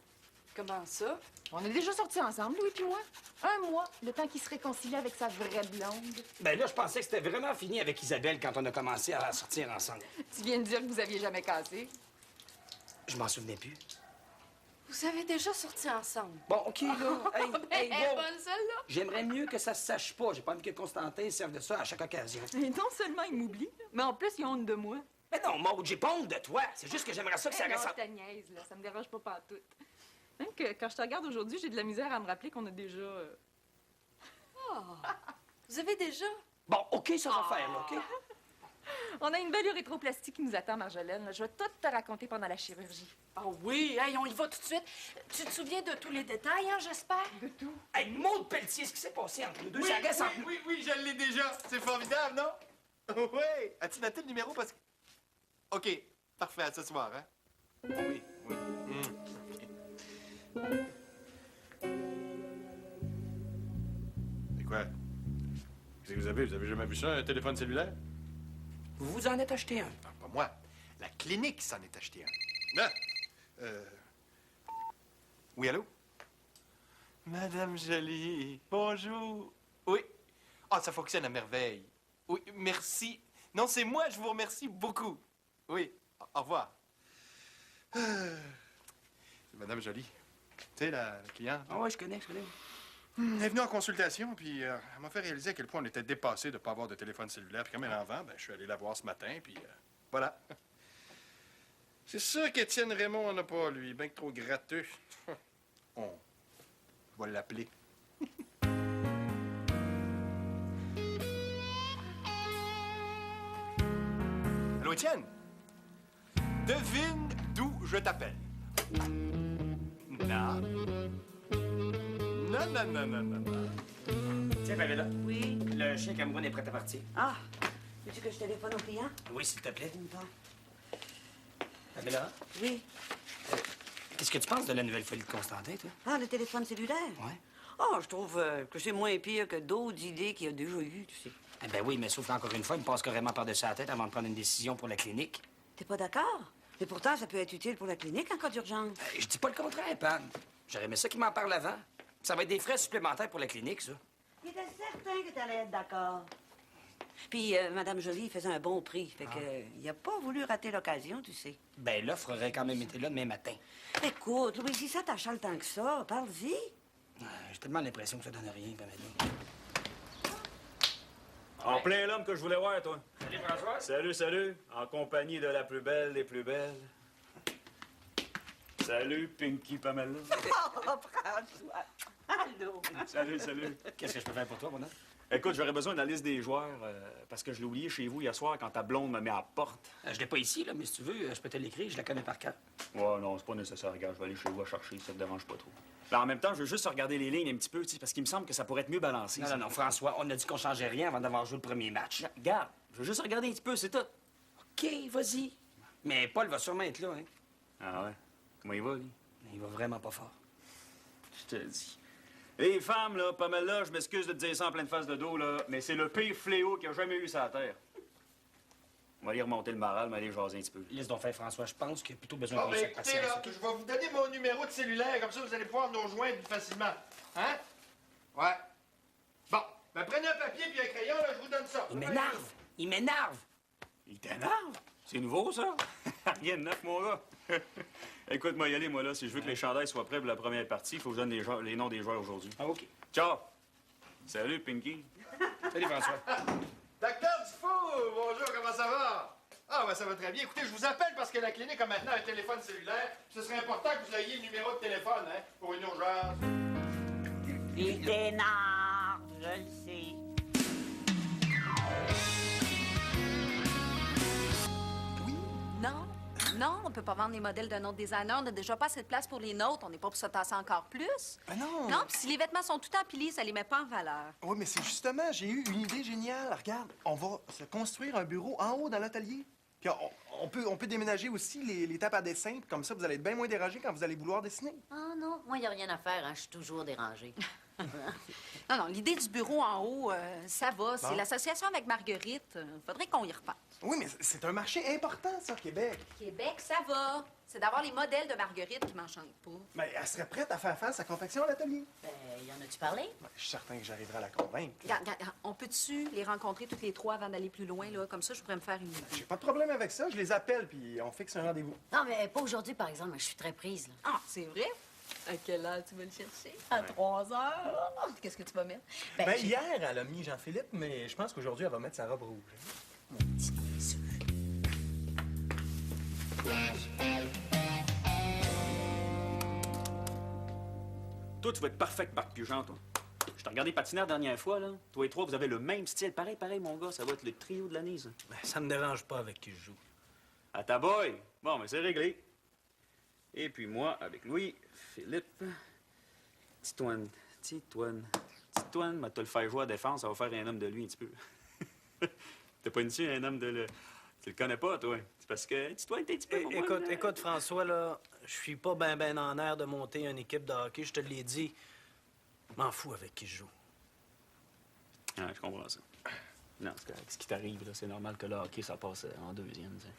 Speaker 7: Comment ça?
Speaker 12: On est déjà sortis ensemble, Louis puis moi. 1 mois, le temps qu'il se réconcilie avec sa vraie blonde.
Speaker 1: Ben là, je pensais que c'était vraiment fini avec Isabelle quand on a commencé à sortir ensemble.
Speaker 12: Tu viens de dire que vous aviez jamais cassé.
Speaker 1: Je m'en souvenais plus.
Speaker 7: Vous avez déjà sorti ensemble.
Speaker 1: Bon, OK, là. Hey, hey,
Speaker 7: Elle est
Speaker 1: wow.
Speaker 7: bonne, celle-là.
Speaker 1: J'aimerais mieux que ça se sache pas. J'ai pas envie que Constantin serve de ça à chaque occasion.
Speaker 12: Et non seulement il m'oublie, mais en plus, il a honte de moi.
Speaker 1: Mais non, Maud, j'ai pas honte de toi. C'est juste que j'aimerais ça que ça
Speaker 12: Non,
Speaker 1: reste...
Speaker 12: je te niaise, là. Ça me dérange pas pantoute. Même que quand je te regarde aujourd'hui, j'ai de la misère à me rappeler qu'on a déjà...
Speaker 7: Vous avez déjà?
Speaker 1: Bon, OK, ça va faire, là, OK?
Speaker 12: On a une belle urétroplastie qui nous attend, Marjolaine. Je vais tout te raconter pendant la chirurgie.
Speaker 7: Ah oui, hey, on y va tout de suite. Tu te souviens de tous les détails, hein, j'espère?
Speaker 12: De tout.
Speaker 1: Hey, Maud Pelletier, ce qui s'est passé entre nous deux, ça reste entre nous.
Speaker 11: Oui, je l'ai déjà. C'est formidable, non? Oui. As-tu noté le numéro parce que... OK, parfait, à ce soir, hein? Oui.
Speaker 4: Et quoi? Qu'est-ce que vous avez? Vous avez jamais vu ça, un téléphone cellulaire?
Speaker 1: Vous vous en êtes acheté un.
Speaker 11: Non, pas moi. La clinique s'en est acheté un.
Speaker 4: Non!
Speaker 11: Oui, allô? Madame Jolie, bonjour. Oui. Ah, ça fonctionne à merveille. Oui, merci. Non, c'est moi, je vous remercie beaucoup. Oui, au revoir.
Speaker 4: C'est Madame Jolie. Tu sais, la cliente.
Speaker 1: Ah ouais, je connais.
Speaker 4: Elle est venue en consultation, puis elle m'a fait réaliser à quel point on était dépassé de ne pas avoir de téléphone cellulaire. Puis comme elle en vend, ben, je suis allé la voir ce matin, puis voilà. C'est sûr qu'Étienne Raymond en a pas, lui. Ben que trop gratteux. Je vais l'appeler.
Speaker 11: Allô, Étienne? Devine d'où je t'appelle. Non. Non.
Speaker 1: Tiens, Pamela.
Speaker 6: Oui.
Speaker 1: Le chien Cameroun est prêt à partir.
Speaker 6: Ah, veux-tu que je téléphone au client?
Speaker 1: Oui, s'il te plaît.
Speaker 6: Bon.
Speaker 1: Pamela,
Speaker 6: Oui.
Speaker 1: qu'est-ce que tu penses de la nouvelle folie de Constantin, toi?
Speaker 6: Ah, le téléphone cellulaire?
Speaker 1: Ouais.
Speaker 6: Oh, je trouve que c'est moins pire que d'autres idées qu'il y a déjà eues, tu sais.
Speaker 1: Eh ben oui, mais sauf qu'encore une fois, il me passe carrément par-dessus la tête avant de prendre une décision pour la clinique.
Speaker 6: T'es pas d'accord? Mais pourtant, ça peut être utile pour la clinique en cas d'urgence.
Speaker 1: Je dis pas le contraire, Pam. J'aurais aimé ça qu'il m'en parle avant. Ça va être des frais supplémentaires pour la clinique, ça.
Speaker 6: Il était certain que t'allais être d'accord. Puis, Madame Jolie faisait un bon prix. Fait que, il a pas voulu rater l'occasion, tu sais.
Speaker 1: Ben, l'offre aurait quand même été là demain matin.
Speaker 6: Écoute, Louis, si ça t'achale tant que ça, parle-y.
Speaker 1: J'ai tellement l'impression que ça donne rien, Pamela.
Speaker 2: En plein l'homme que je voulais voir, toi.
Speaker 1: Salut, François.
Speaker 2: Salut. En compagnie de la plus belle des plus belles. Salut, Pinky Pamela.
Speaker 6: Oh, François! Allô?
Speaker 2: Salut.
Speaker 1: Qu'est-ce que je peux faire pour toi, mon homme?
Speaker 2: Écoute, j'aurais besoin de la liste des joueurs parce que je l'ai oublié chez vous hier soir quand ta blonde me met à la porte.
Speaker 1: Je l'ai pas ici, là, mais si tu veux, je peux te l'écrire, je la connais par cœur.
Speaker 2: Ouais, non, c'est pas nécessaire. Regarde, je vais aller chez vous à chercher, ça te dérange pas trop. Là, en même temps, je veux juste regarder les lignes un petit peu, tu sais, parce qu'il me semble que ça pourrait être mieux balancé.
Speaker 1: Non, François, on a dit qu'on changeait rien avant d'avoir joué le premier match.
Speaker 2: Regarde, je veux juste regarder un petit peu, c'est tout.
Speaker 1: OK, vas-y. Mais Paul va sûrement être là, hein?
Speaker 2: Ah ouais? Comment il va, lui?
Speaker 1: Il va vraiment pas fort.
Speaker 2: Je te dis. Les femmes, là, Pamela, je m'excuse de te dire ça en pleine face de dos, là, mais c'est le pire fléau qu'il y a jamais eu sur la Terre. On va aller remonter le moral, mais aller jaser un petit peu.
Speaker 1: Laisse donc faire, François. Je pense qu'il y a plutôt besoin
Speaker 11: Bon,
Speaker 1: qu'on
Speaker 11: ben
Speaker 1: ait
Speaker 11: écoutez,
Speaker 1: patience.
Speaker 11: là,
Speaker 1: OK?
Speaker 11: je vais vous donner mon numéro de cellulaire, comme ça vous allez pouvoir nous rejoindre plus facilement. Hein? Ouais. Bon, ben prenez un papier puis un crayon, là, je vous donne ça.
Speaker 1: Il m'énerve!
Speaker 2: Il t'énerve? C'est nouveau, ça? Rien de neuf, mon gars. Écoute, moi, y aller, moi, là. Si je veux que les chandails soient prêts pour la première partie, il faut que je donne les noms des joueurs aujourd'hui.
Speaker 1: Ah, OK.
Speaker 2: Ciao! Salut, Pinky.
Speaker 1: Salut, François.
Speaker 11: Docteur Dufour, bonjour, comment ça va? Ah, ben ça va très bien. Écoutez, je vous appelle parce que la clinique a maintenant un téléphone cellulaire. Ce serait important que vous ayez le numéro de téléphone, hein, pour une urgence.
Speaker 6: Il t'énerve, je le sais.
Speaker 3: Non, on peut pas vendre les modèles d'un autre designer. On n'a déjà pas assez de place pour les nôtres. On n'est pas pour se tasser encore plus.
Speaker 11: Ah non!
Speaker 3: Non, puis si les vêtements sont tout empilés, ça les met pas en valeur.
Speaker 11: Oui, mais c'est justement, j'ai eu une idée géniale. Regarde, on va se construire un bureau en haut dans l'atelier. Puis on peut déménager aussi les tables à dessin. Puis comme ça, vous allez être bien moins dérangés quand vous allez vouloir dessiner.
Speaker 10: Ah non, moi, il n'y a rien à faire, hein. Je suis toujours dérangée.
Speaker 3: Non, l'idée du bureau en haut, ça va. C'est
Speaker 11: Bon.
Speaker 3: l'association avec Marguerite. Faudrait qu'on y repense.
Speaker 11: Oui, mais c'est un marché important, ça, Québec.
Speaker 3: Québec, ça va. C'est d'avoir les modèles de Marguerite qui m'enchantent pas.
Speaker 11: Mais elle serait prête à faire face à confection à l'atelier.
Speaker 10: Ben, y en a-tu parlé?
Speaker 11: Ben, je suis certain que j'arriverai à la convaincre.
Speaker 3: Regarde, on peut-tu les rencontrer toutes les trois avant d'aller plus loin, là? Comme ça, je pourrais me faire une idée.
Speaker 11: J'ai pas de problème avec ça. Je les appelle, puis on fixe un rendez-vous.
Speaker 10: Non, mais pas aujourd'hui, par exemple. Je suis très prise, là.
Speaker 3: Ah, c'est vrai? À quelle heure tu vas le chercher? À 3 heures. Qu'est-ce que tu vas mettre?
Speaker 11: Ben, hier, elle a mis Jean-Philippe, mais je pense qu'aujourd'hui, elle va mettre sa robe rouge.
Speaker 3: Mon petit niaiseux.
Speaker 2: Toi, tu vas être parfait avec Marc Pugent, toi. Je t'ai regardé patiner la dernière fois, là. Toi et trois, vous avez le même style. Pareil, mon gars. Ça va être le trio de l'année, ça.
Speaker 8: Ben, ça me dérange pas avec qui je joue.
Speaker 2: À ta boy. Bon, mais c'est réglé. Et puis moi, avec Louis, Philippe, Titoine, m'a te le faire jouer à défense, ça va faire un homme de lui un petit peu. T'as pas initié un homme de le... Tu le connais pas, toi. C'est parce que Titoine, t'es un petit peu...
Speaker 8: Écoute, François, là, je suis pas ben en air de monter une équipe de hockey, je te l'ai dit. M'en fous avec qui je joue.
Speaker 2: Ah, je comprends ça. Non, c'est correct. Ce qui t'arrive, là, c'est normal que le hockey, ça passe en deuxième, tu sais.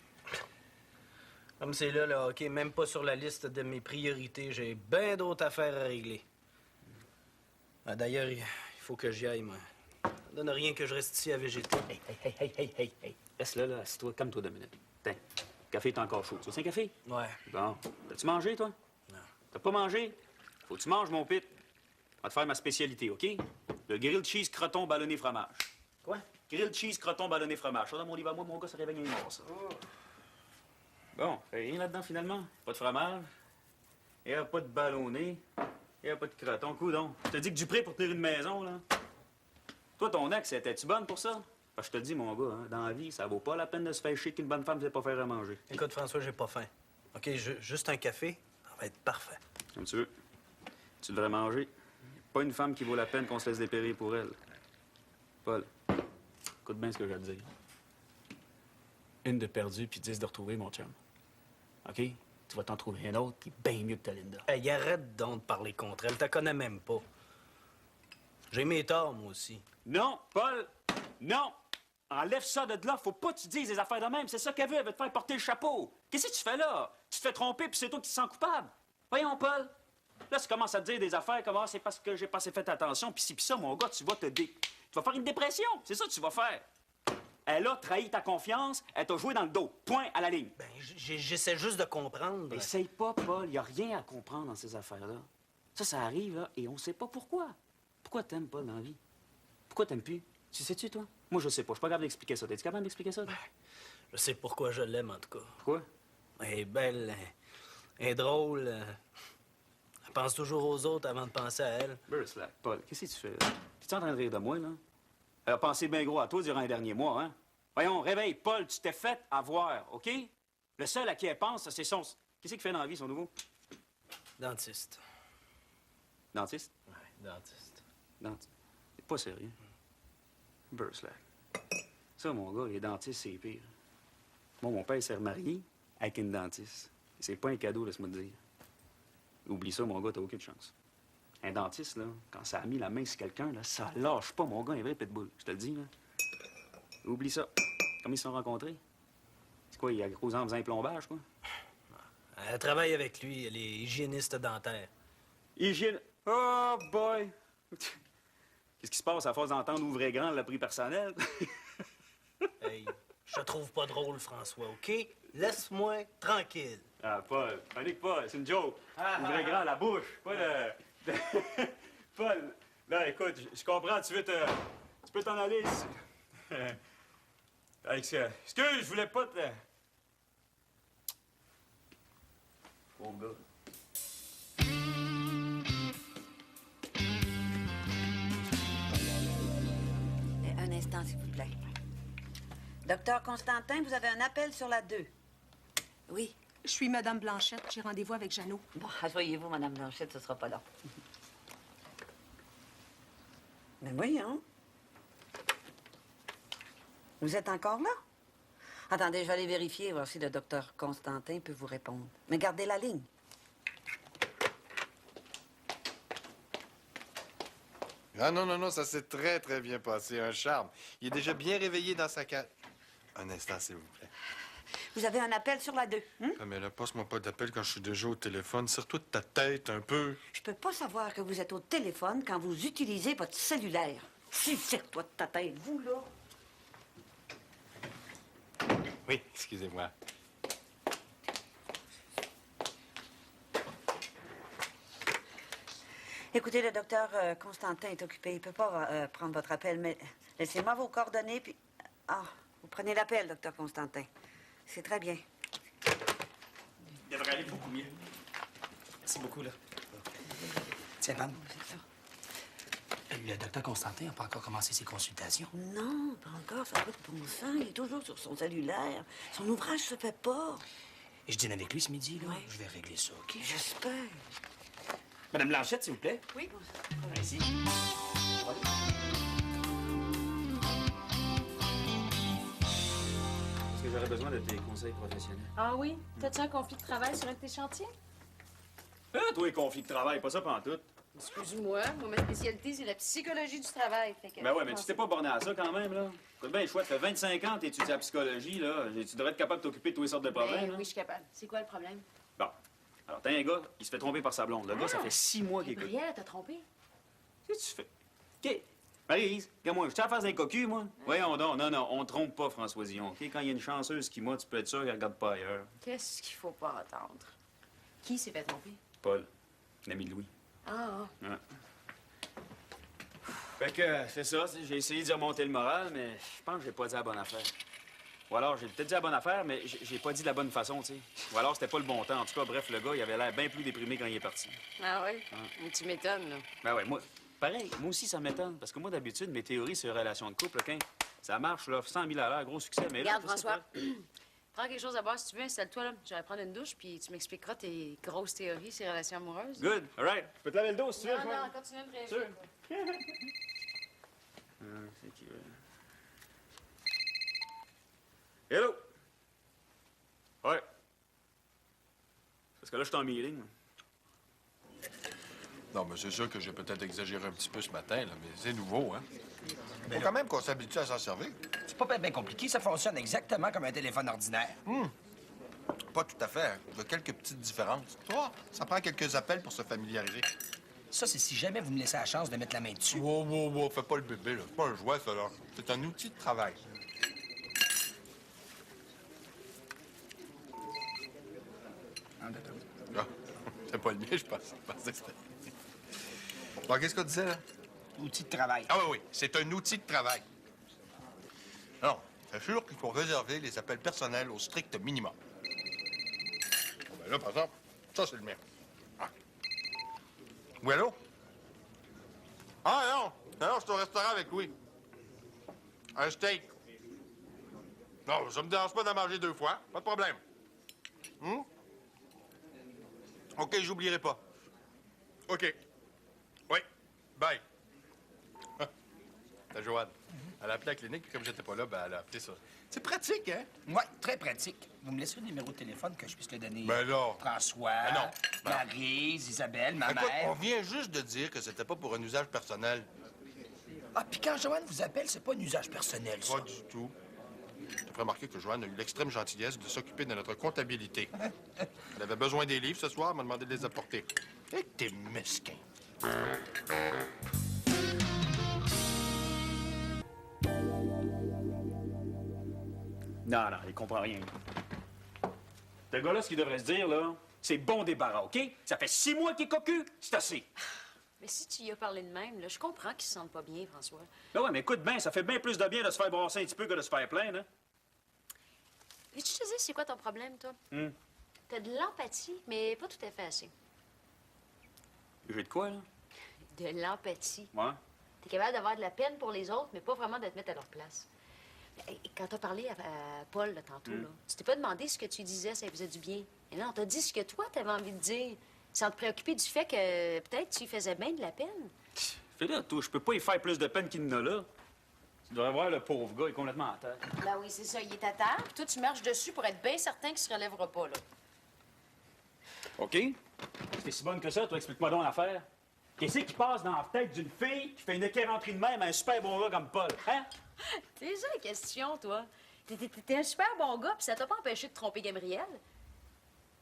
Speaker 8: Comme c'est là, le hockey, même pas sur la liste de mes priorités. J'ai bien d'autres affaires à régler. Ah, d'ailleurs, il faut que j'y aille, moi. Ça donne rien que je reste ici à végéter.
Speaker 2: Hey. Reste là, assis-toi, calme-toi 2 minutes. Tiens, le café est encore chaud. Tu veux un café?
Speaker 8: Ouais.
Speaker 2: Bon. T'as-tu mangé, toi?
Speaker 8: Non.
Speaker 2: T'as pas mangé? Faut que tu manges, mon pit. On va te faire ma spécialité, OK? Le grilled cheese croton ballonné fromage.
Speaker 8: Quoi?
Speaker 2: Grilled cheese croton ballonné fromage. Ça, dans mon livre à moi, mon gars, ça réveille un mort, ça. Bon, fait rien là-dedans, finalement. Pas de fromage. Et pas de ballonné. Et pas de croton. Coudon. Je te dis que Dupré pour tenir une maison, là. Toi, ton ex, était-tu bonne pour ça? Parce que je te dis, mon gars, hein, dans la vie, ça vaut pas la peine de se faire chier qu'une bonne femme ne sait pas faire à manger.
Speaker 8: Écoute, François, j'ai pas faim. OK, juste un café, ça va être parfait.
Speaker 2: Comme tu veux. Tu devrais manger. Pas une femme qui vaut la peine qu'on se laisse dépérir pour elle. Paul, écoute bien ce que je vais te dire. Une de perdue, puis 10 de retrouvée, mon chum. OK? Tu vas t'en trouver un autre qui est bien mieux que ta Linda.
Speaker 8: Hey, arrête donc de parler contre elle, t'as connais même pas. J'ai mes torts, moi aussi.
Speaker 2: Non, Paul! Non! Enlève ça de là. Faut pas que tu dises des affaires de même. C'est ça qu'elle veut. Elle veut te faire porter le chapeau. Qu'est-ce que tu fais là? Tu te fais tromper, puis c'est toi qui te sens coupable. Voyons, Paul. Là, tu commences à te dire des affaires comme « Ah, c'est parce que j'ai pas assez fait attention. » Puis si, puis ça, mon gars, tu vas Tu vas faire une dépression. C'est ça que tu vas faire. Elle a trahi ta confiance. Elle t'a joué dans le dos. Point à la ligne.
Speaker 8: Ben, j'essaie juste de comprendre.
Speaker 2: Essaye pas, Paul. Y a rien à comprendre dans ces affaires-là. Ça arrive, là, et on sait pas pourquoi. Pourquoi t'aimes pas dans la vie? Pourquoi t'aimes plus? Tu sais-tu, toi? Moi, je sais pas. Je suis pas capable d'expliquer ça. T'es-tu capable d'expliquer ça, toi?
Speaker 8: Je sais pourquoi je l'aime, en tout cas.
Speaker 2: Pourquoi?
Speaker 8: Elle est belle, elle est drôle. Elle pense toujours aux autres avant de penser à elle.
Speaker 2: Burslack, Paul, qu'est-ce que tu fais, là? T'es-tu en train de rire de moi, là? Elle a pensé bien gros à toi durant les derniers mois, hein? Voyons, réveille, Paul, tu t'es fait avoir, OK? Le seul à qui elle pense, c'est son... Qu'est-ce qu'il fait dans la vie, son nouveau?
Speaker 8: Dentiste.
Speaker 2: Dentiste?
Speaker 8: Ouais, dentiste.
Speaker 2: Dentiste. C'est pas sérieux. Burslack. Ça, mon gars, les dentistes, c'est pire. Moi, mon père s'est remarié avec une dentiste. C'est pas un cadeau, laisse-moi te dire. Oublie ça, mon gars, t'as aucune chance. Un dentiste, là, quand ça a mis la main sur quelqu'un, là, ça lâche pas, mon gars, un vrai pitbull. Je te le dis, là. Oublie ça. Comment ils se sont rencontrés? C'est quoi, il a gros en faisant un plombage, quoi?
Speaker 8: Elle travaille avec lui, elle est hygiéniste dentaire.
Speaker 2: Hygiène... Oh, boy! Qu'est-ce qui se passe à force d'entendre ouvrir grand le prix personnel?
Speaker 8: Hey, je te trouve pas drôle, François, OK? Laisse-moi tranquille.
Speaker 2: Ah, Paul, panique pas, c'est une joke. Ouvrez grand la bouche, pas le... Paul, là, écoute, je comprends, tu peux t'en aller. Alex, excuse, je voulais pas te... Oh, gars.
Speaker 6: Un instant, s'il vous plaît. Docteur Constantin, vous avez un appel sur la 2.
Speaker 13: Oui, je suis Madame Blanchette. J'ai rendez-vous avec Jeannot.
Speaker 6: Bon, asseyez-vous, Madame Blanchette, ce sera pas long. Mais voyons. Vous êtes encore là? Attendez, je vais aller vérifier, voir si le docteur Constantin peut vous répondre. Mais gardez la ligne.
Speaker 14: Ah non, non, non, ça s'est très, très bien passé. Un charme. Il est déjà bien réveillé dans sa cage. Un instant, s'il vous plaît.
Speaker 6: Vous avez un appel sur la 2.
Speaker 14: Ah, mais là, passe-moi pas d'appel quand je suis déjà au téléphone. Serre-toi de ta tête un peu.
Speaker 6: Je peux pas savoir que vous êtes au téléphone quand vous utilisez votre cellulaire. Si, serre-toi de ta tête, vous, là.
Speaker 14: Oui, excusez-moi.
Speaker 6: Écoutez, le docteur Constantin est occupé. Il peut pas prendre votre appel, mais laissez-moi vos coordonnées, puis... Ah, vous prenez l'appel, docteur Constantin. C'est très bien.
Speaker 9: Il devrait aller beaucoup mieux.
Speaker 1: Merci beaucoup, là. Tiens, Pam.
Speaker 6: C'est ça.
Speaker 1: Le docteur Constantin n'a pas encore commencé ses consultations.
Speaker 6: Non, pas encore. Ça n'a pas de bon sens. Il est toujours sur son cellulaire. Son ouvrage se fait pas.
Speaker 1: Et je dîne avec lui ce midi, là.
Speaker 6: Oui.
Speaker 1: Je vais régler ça, OK?
Speaker 6: J'espère.
Speaker 9: Madame Blanchette, s'il vous plaît.
Speaker 6: Oui.
Speaker 9: Ici. Est-ce que j'aurais besoin de tes conseils professionnels?
Speaker 7: Ah oui? T'as-tu un conflit de travail sur un de tes chantiers?
Speaker 9: Ah, toi, les conflits de travail, pas ça pantoute.
Speaker 7: Excuse-moi, moi, ma spécialité, c'est la psychologie du travail. Fait que...
Speaker 9: Ben ouais, mais tu t'es pas borné à ça quand même, là. C'est bien chouette, ça fait 25 ans que t'étudies la psychologie, là. Tu devrais être capable de t'occuper de toutes les sortes de problèmes,
Speaker 7: Ben,
Speaker 9: là.
Speaker 7: oui, je suis capable. C'est quoi le problème?
Speaker 9: Bon. Alors, t'as un gars, il se fait tromper par sa blonde. Le gars, ça fait 6 mois qu'il écoute.
Speaker 7: Gabrielle, t'as trompé?
Speaker 9: Qu'est-ce que tu fais? OK. Maryse, regarde-moi, je t'ai à faire un cocu, moi? Voyons donc. Non, non, on trompe pas, François Dion, OK? Quand il y a une chanceuse qui m'a, tu peux être sûr qu'elle regarde pas ailleurs.
Speaker 7: Qu'est-ce qu'il faut pas attendre? Qui s'est fait tromper?
Speaker 9: Paul, l'ami de Louis.
Speaker 7: Ah,
Speaker 9: Ouais. Fait que, c'est ça, j'ai essayé de remonter le moral, mais je pense que j'ai pas dit la bonne affaire. Ou alors, j'ai peut-être dit la bonne affaire, mais j'ai pas dit de la bonne façon, tu sais. Ou alors, c'était pas le bon temps. En tout cas, bref, le gars, il avait l'air bien plus déprimé quand il est parti.
Speaker 7: ah oui? Tu m'étonnes, là.
Speaker 9: Ben ouais, moi, pareil, moi aussi, ça m'étonne. Parce que moi, d'habitude, mes théories sur les relations de couple, OK, ça marche, là, 100 000 à l'heure, gros succès. Mais là,
Speaker 7: Regarde, François, prends quelque chose à boire si tu veux, installe-toi, là. Je vais prendre une douche, puis tu m'expliqueras tes grosses théories sur les relations amoureuses.
Speaker 9: Good, all right. Je peux te laver le dos si tu veux.
Speaker 7: Non, non, continue à me réagir.
Speaker 9: Sûr. C'est qui, Hello! Ouais. Parce que là, je suis en meeting.
Speaker 14: Non, mais c'est sûr que j'ai peut-être exagéré un petit peu ce matin, là, mais c'est nouveau, hein? Faut quand même qu'on s'habitue à s'en servir.
Speaker 1: C'est pas bien compliqué. Ça fonctionne exactement comme un téléphone ordinaire.
Speaker 14: Pas tout à fait. Hein. Il y a quelques petites différences. Toi, ça prend quelques appels pour se familiariser.
Speaker 1: Ça, c'est si jamais vous me laissez la chance de mettre la main dessus.
Speaker 14: Wow, wow, wow, fais pas le bébé, là. C'est pas un jouet, ça, là. C'est un outil de travail. Ah, c'est pas le mien, je pensais que c'était... Bon, qu'est-ce qu'on disait, là?
Speaker 1: Outil de travail.
Speaker 14: Ah oui, oui, c'est un outil de travail. Alors, c'est sûr qu'il faut réserver les appels personnels au strict minimum. Bon, ben là, par exemple, ça, c'est le mien. Ah. Oui, allô? Ah, non! Non, je suis au restaurant avec Louis. Un steak. Non, ça me dérange pas d'en manger 2 fois. Pas de problème. OK, j'oublierai pas. OK. Oui. Bye. T'as Joanne. Elle a appelé la clinique, puis comme j'étais pas là, ben, elle a appelé ça. C'est pratique, hein?
Speaker 1: Oui, très pratique. Vous me laisserez le numéro de téléphone que je puisse le donner.
Speaker 14: Ben là.
Speaker 1: François,
Speaker 14: Ben non. Ben non.
Speaker 1: Maryse, Isabelle, ma
Speaker 14: Écoute,
Speaker 1: mère.
Speaker 14: on vient juste de dire que c'était pas pour un usage personnel.
Speaker 1: Ah, puis quand Joanne vous appelle, c'est pas un usage personnel, ça.
Speaker 14: Pas du tout. Tu devrais remarquer que Joanne a eu l'extrême gentillesse de s'occuper de notre comptabilité. Elle avait besoin des livres ce soir, elle m'a demandé de les apporter. Et t'es mesquin.
Speaker 9: Non, non, il comprend rien. Ce gars-là, ce qu'il devrait se dire, là, c'est bon débarras, OK? Ça fait 6 mois qu'il est cocu, c'est assez.
Speaker 10: Mais si tu y as parlé de même, là, je comprends qu'il se sente pas bien, François.
Speaker 9: Ben ouais, mais écoute bien, ça fait bien plus de bien de se faire brasser un petit peu que de se faire plaindre, hein?
Speaker 10: Et tu te dis, c'est quoi ton problème, toi? T'as de l'empathie, mais pas tout à fait assez.
Speaker 9: J'ai de quoi, là?
Speaker 10: De l'empathie.
Speaker 9: Ouais.
Speaker 10: T'es capable d'avoir de la peine pour les autres, mais pas vraiment de te mettre à leur place. Et quand t'as parlé à Paul, là, tantôt, là, tu t'es pas demandé ce que tu disais, ça lui faisait du bien. Et non, t'as dit ce que toi, t'avais envie de dire, sans te préoccuper du fait que peut-être tu lui faisais bien de la peine.
Speaker 9: Fais-le, toi, je peux pas y faire plus de peine qu'il n'en a là. Tu devrais voir le pauvre gars, il est complètement à terre.
Speaker 7: Ben oui, c'est ça. Il est à terre, puis toi, tu marches dessus pour être bien certain qu'il se relèvera pas, là.
Speaker 9: OK? C'est si bonne que ça, toi, explique-moi donc l'affaire. Qu'est-ce qui passe dans la tête d'une fille qui fait une écœuranterie de même à un super bon gars comme Paul, hein?
Speaker 10: T'es déjà la question, toi. T'es un super bon gars, puis ça t'a pas empêché de tromper Gabriel?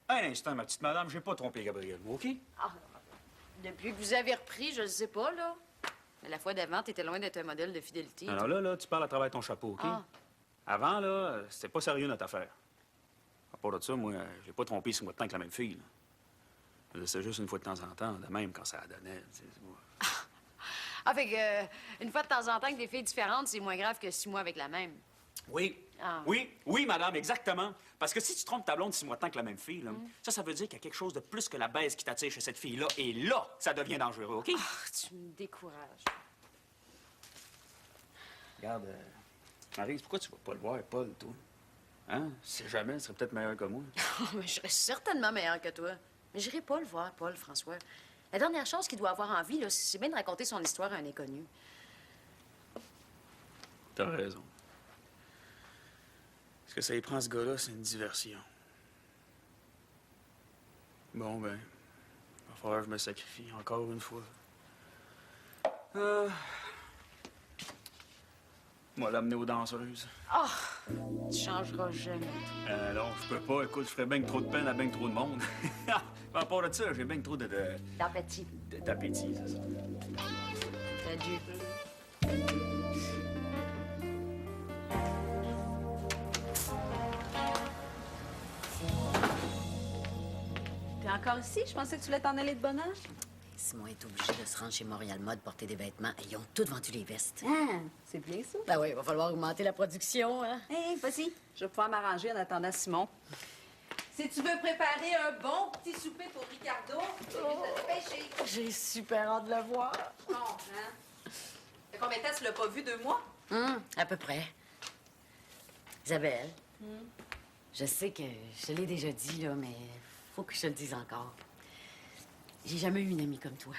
Speaker 9: Un instant, ma petite madame, j'ai pas trompé Gabriel, OK?
Speaker 10: Ah, depuis que vous avez repris, je le sais pas, là. Mais la fois d'avant, t'étais loin d'être un modèle de fidélité.
Speaker 9: Alors là, tu parles à travers ton chapeau, OK?
Speaker 10: Ah.
Speaker 9: Avant, là, c'était pas sérieux notre affaire. À part de ça, moi, j'ai pas trompé 6 mois de temps avec la même fille, là. C'est juste une fois de temps en temps, de même quand ça donnait.
Speaker 10: Ah, fait que, une fois de temps en temps avec des filles différentes, c'est moins grave que 6 mois avec la même.
Speaker 9: Oui.
Speaker 10: Ah.
Speaker 9: Oui, madame, exactement. Parce que si tu trompes ta blonde 6 mois de temps avec la même fille, là, ça veut dire qu'il y a quelque chose de plus que la baise qui t'attire chez cette fille-là. Et là, ça devient dangereux, OK?
Speaker 10: Ah, tu me décourages.
Speaker 9: Regarde, Maryse, pourquoi tu vas pas le voir, Paul, toi? Hein? Si jamais, il serait peut-être meilleur que moi.
Speaker 10: Mais je serais certainement meilleure que toi. Mais j'irai pas le voir, Paul, François. La dernière chose qu'il doit avoir envie, là, c'est bien de raconter son histoire à un inconnu.
Speaker 9: T'as raison. Ce que ça y prend, ce gars-là, c'est une diversion. Bon, ben, il va falloir que je me sacrifie encore une fois. Moi, l'amener aux danseuses.
Speaker 10: Ah! Tu changeras jamais.
Speaker 9: Non, je peux pas. Écoute, je ferais bien trop de peine à bien trop de monde. À part de ça, j'ai bien trop
Speaker 10: D'appétit.
Speaker 9: d'appétit, c'est ça.
Speaker 10: Adieu.
Speaker 3: T'es encore ici? Je pensais que tu voulais t'en aller de bonne heure.
Speaker 10: Simon est obligé de se rendre chez Montréal Mode porter des vêtements et ils ont tous vendu les vestes.
Speaker 3: Ah, c'est bien ça.
Speaker 10: Ben oui, il va falloir augmenter la production, hein?
Speaker 3: Hé, vas-y. Je vais pouvoir m'arranger en attendant Simon. Si tu veux préparer un bon petit souper pour Ricardo, c'est mieux de te dépêcher.
Speaker 10: J'ai super hâte de le voir.
Speaker 3: Bon, hein? Fait combien de temps tu l'as pas vu? 2 mois?
Speaker 10: À peu près. Isabelle, je sais que je te l'ai déjà dit, là, mais faut que je te le dise encore. J'ai jamais eu une amie comme toi.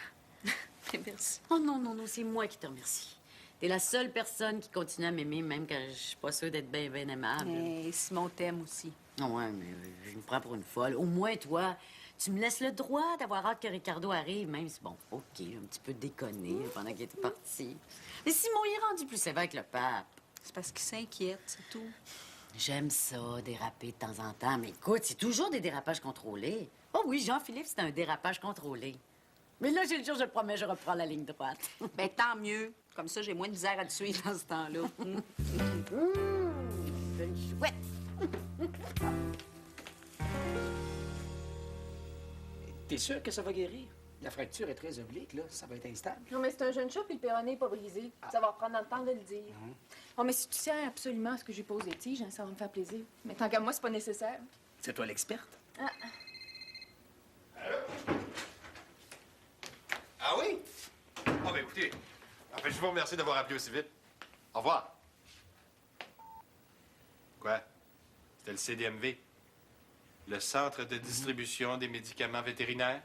Speaker 3: Merci.
Speaker 10: Oh non, non, non, c'est moi qui te remercie. T'es la seule personne qui continue à m'aimer, même quand je suis pas sûre d'être bien, bien aimable.
Speaker 3: Et Simon t'aime aussi.
Speaker 10: Ah ouais, mais je me prends pour une folle. Au moins, toi, tu me laisses le droit d'avoir hâte que Ricardo arrive, même si, bon, OK, un petit peu déconné pendant qu'il était parti. Mais Simon, il est rendu plus sévère que le pape.
Speaker 3: C'est parce qu'il s'inquiète, c'est tout.
Speaker 10: J'aime ça, déraper de temps en temps. Mais écoute, c'est toujours des dérapages contrôlés. Oh oui, Jean-Philippe, c'est un dérapage contrôlé. Mais là, j'ai le jour, je promets, je reprends la ligne droite.
Speaker 3: Ben tant mieux. Comme ça, j'ai moins de misère à te suivre dans ce temps-là.
Speaker 10: Une chouette.
Speaker 1: T'es sûr que ça va guérir? La fracture est très oblique, là. Ça va être instable.
Speaker 12: Non, mais c'est un jeune chat, puis le péroné n'est pas brisé. Ça va prendre le temps de le dire. Oh, mais si tu tiens absolument à ce que j'ai posé des tiges, hein, ça va me faire plaisir. Mais tant qu'à moi, c'est pas nécessaire.
Speaker 1: C'est toi l'experte?
Speaker 4: Ah oui? Ah, ben écoutez, en fait, je vous remercie d'avoir appelé aussi vite. Au revoir. Quoi? C'était le CDMV, le Centre de distribution des médicaments vétérinaires.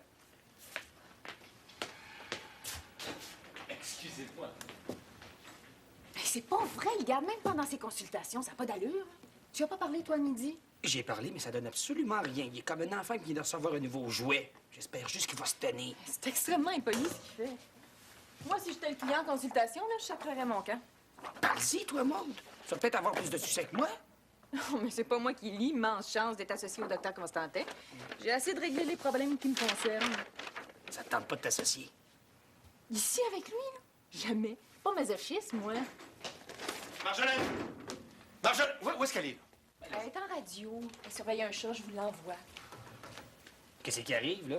Speaker 4: Excusez-moi.
Speaker 12: Mais c'est pas vrai. Il garde même pendant ses consultations. Ça n'a pas d'allure. Tu as pas parlé, toi, le midi?
Speaker 1: J'ai parlé, mais ça donne absolument rien. Il est comme un enfant qui vient de recevoir un nouveau jouet. J'espère juste qu'il va se tenir.
Speaker 12: C'est extrêmement impoli, ce qu'il fait. Moi, si j'étais le client en consultation, là, je chaperais mon camp.
Speaker 1: Parle-y, toi, Maude. Tu vas peut-être avoir plus de succès que moi.
Speaker 12: Non, mais c'est pas moi qui ai l'immense chance d'être associé au docteur Constantin. J'ai assez de régler les problèmes qui me concernent.
Speaker 1: Ça te tente pas de t'associer?
Speaker 12: Ici, avec lui, là? Jamais. Pas masochisme, moi.
Speaker 4: Marjolaine! Marjolaine! Où est-ce qu'elle est?
Speaker 12: Elle est en radio. Elle surveille un chat, je vous l'envoie.
Speaker 1: Qu'est-ce qui arrive, là?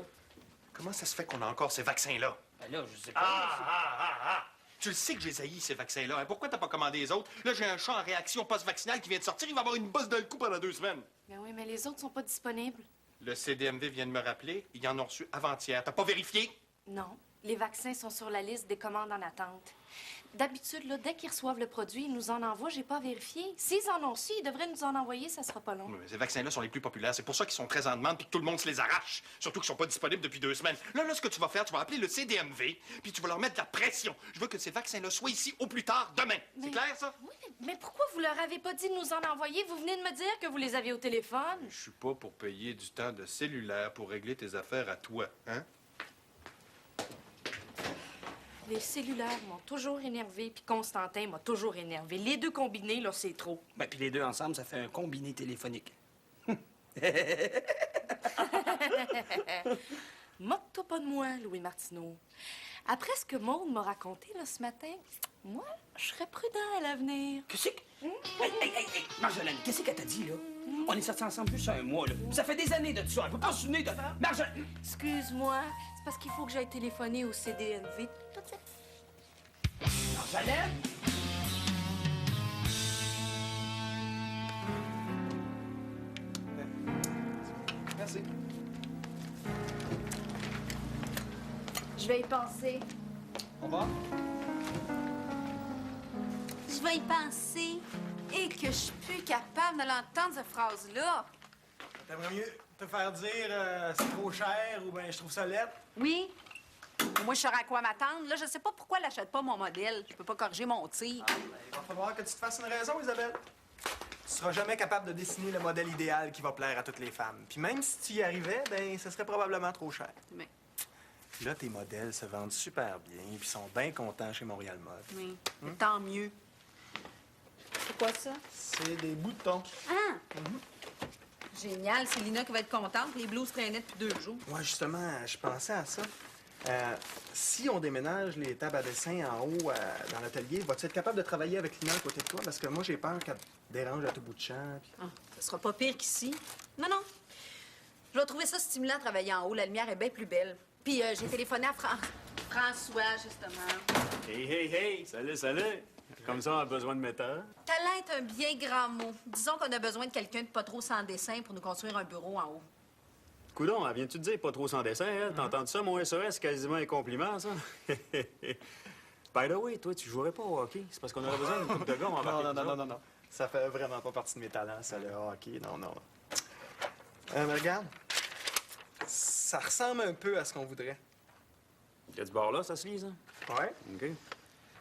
Speaker 4: Comment ça se fait qu'on a encore ces vaccins-là?
Speaker 1: Ben là, je sais pas.
Speaker 4: Tu le sais que j'ai haï ces vaccins-là. Hein? Pourquoi t'as pas commandé les autres? Là, j'ai un chat en réaction post-vaccinale qui vient de sortir. Il va avoir une bosse dans le cou pendant 2 semaines.
Speaker 12: Ben oui, mais les autres sont pas disponibles.
Speaker 4: Le CDMV vient de me rappeler. Ils en ont reçu avant-hier. T'as pas vérifié?
Speaker 15: Non. Les vaccins sont sur la liste des commandes en attente. D'habitude, là, dès qu'ils reçoivent le produit, ils nous en envoient. J'ai pas vérifié. S'ils en ont su, ils devraient nous en envoyer. Ça sera pas long.
Speaker 4: Oui, ces vaccins-là sont les plus populaires. C'est pour ça qu'ils sont très en demande puis que tout le monde se les arrache. Surtout qu'ils sont pas disponibles depuis 2 semaines. Là, ce que tu vas faire, tu vas appeler le CDMV puis tu vas leur mettre de la pression. Je veux que ces vaccins-là soient ici au plus tard demain. C'est clair, ça?
Speaker 15: Oui, mais pourquoi vous leur avez pas dit de nous en envoyer? Vous venez de me dire que vous les aviez au téléphone.
Speaker 4: Je suis pas pour payer du temps de cellulaire pour régler tes affaires à toi, hein?
Speaker 15: Les cellulaires m'ont toujours énervé, puis Constantin m'a toujours énervé. Les deux combinés, là, c'est trop.
Speaker 1: Ben, puis les deux ensemble, ça fait un combiné téléphonique.
Speaker 15: Moque-toi pas de moi, Louis Martineau. Après ce que Maude m'a raconté là, ce matin, moi, je serais prudent à l'avenir.
Speaker 1: Qu'est-ce que... Hey, Marjolaine, qu'est-ce qu'elle t'a dit, là? On est sortis ensemble juste un mois, là. Ça fait des années de ça. Elle peut pas se souvenir de... Marjolaine...
Speaker 15: Excuse-moi, c'est parce qu'il faut que j'aille téléphoner au CDNV. Tout de suite.
Speaker 1: Marjolaine?
Speaker 11: Merci.
Speaker 12: Je vais y penser.
Speaker 11: Au revoir.
Speaker 3: Je vais y penser. Et que je suis plus capable de l'entendre, cette phrase-là.
Speaker 11: T'aimerais mieux te faire dire c'est trop cher ou bien je trouve ça laid?
Speaker 3: Oui. Moi, je saurais à quoi m'attendre. Là, je sais pas pourquoi elle achète pas mon modèle. Je peux pas corriger mon tir.
Speaker 11: Il va falloir que tu te fasses une raison, Isabelle. Tu seras jamais capable de dessiner le modèle idéal qui va plaire à toutes les femmes. Puis même si tu y arrivais, ben ce serait probablement trop cher.
Speaker 3: Mais...
Speaker 11: Là, tes modèles se vendent super bien puis sont bien contents chez Montréal Mode.
Speaker 3: Oui, tant mieux. C'est quoi ça?
Speaker 11: C'est des boutons.
Speaker 3: Ah! Génial, c'est Lina qui va être contente. Les blouses traînaient depuis 2 jours.
Speaker 11: Ouais, justement, je pensais à ça. Si on déménage les tables à dessin en haut dans l'atelier, vas-tu être capable de travailler avec Lina à côté de toi? Parce que moi, j'ai peur qu'elle te dérange à tout bout de champ. Puis...
Speaker 3: Ah, ça sera pas pire qu'ici. Non, non. Je vais trouver ça stimulant de travailler en haut. La lumière est bien plus belle. Puis j'ai téléphoné à François, justement.
Speaker 2: Hey! Salut! Comme ça, on a besoin de méthode.
Speaker 3: Talent est un bien grand mot. Disons qu'on a besoin de quelqu'un de pas trop sans dessin pour nous construire un bureau en haut.
Speaker 2: Coudon, viens-tu te dire pas trop sans dessin, hein? T'as entendu ça, mon SOS? Quasiment un compliment, ça. By the way, toi, tu jouerais pas au hockey? C'est parce qu'on aurait besoin d'une coupe de gomme en
Speaker 11: Non. Ça fait vraiment pas partie de mes talents, ça, le hockey. Non. Mais regarde, ça ressemble un peu à ce qu'on voudrait.
Speaker 2: Il y a du bord là, ça se lit, ça?
Speaker 11: Ouais.
Speaker 2: OK.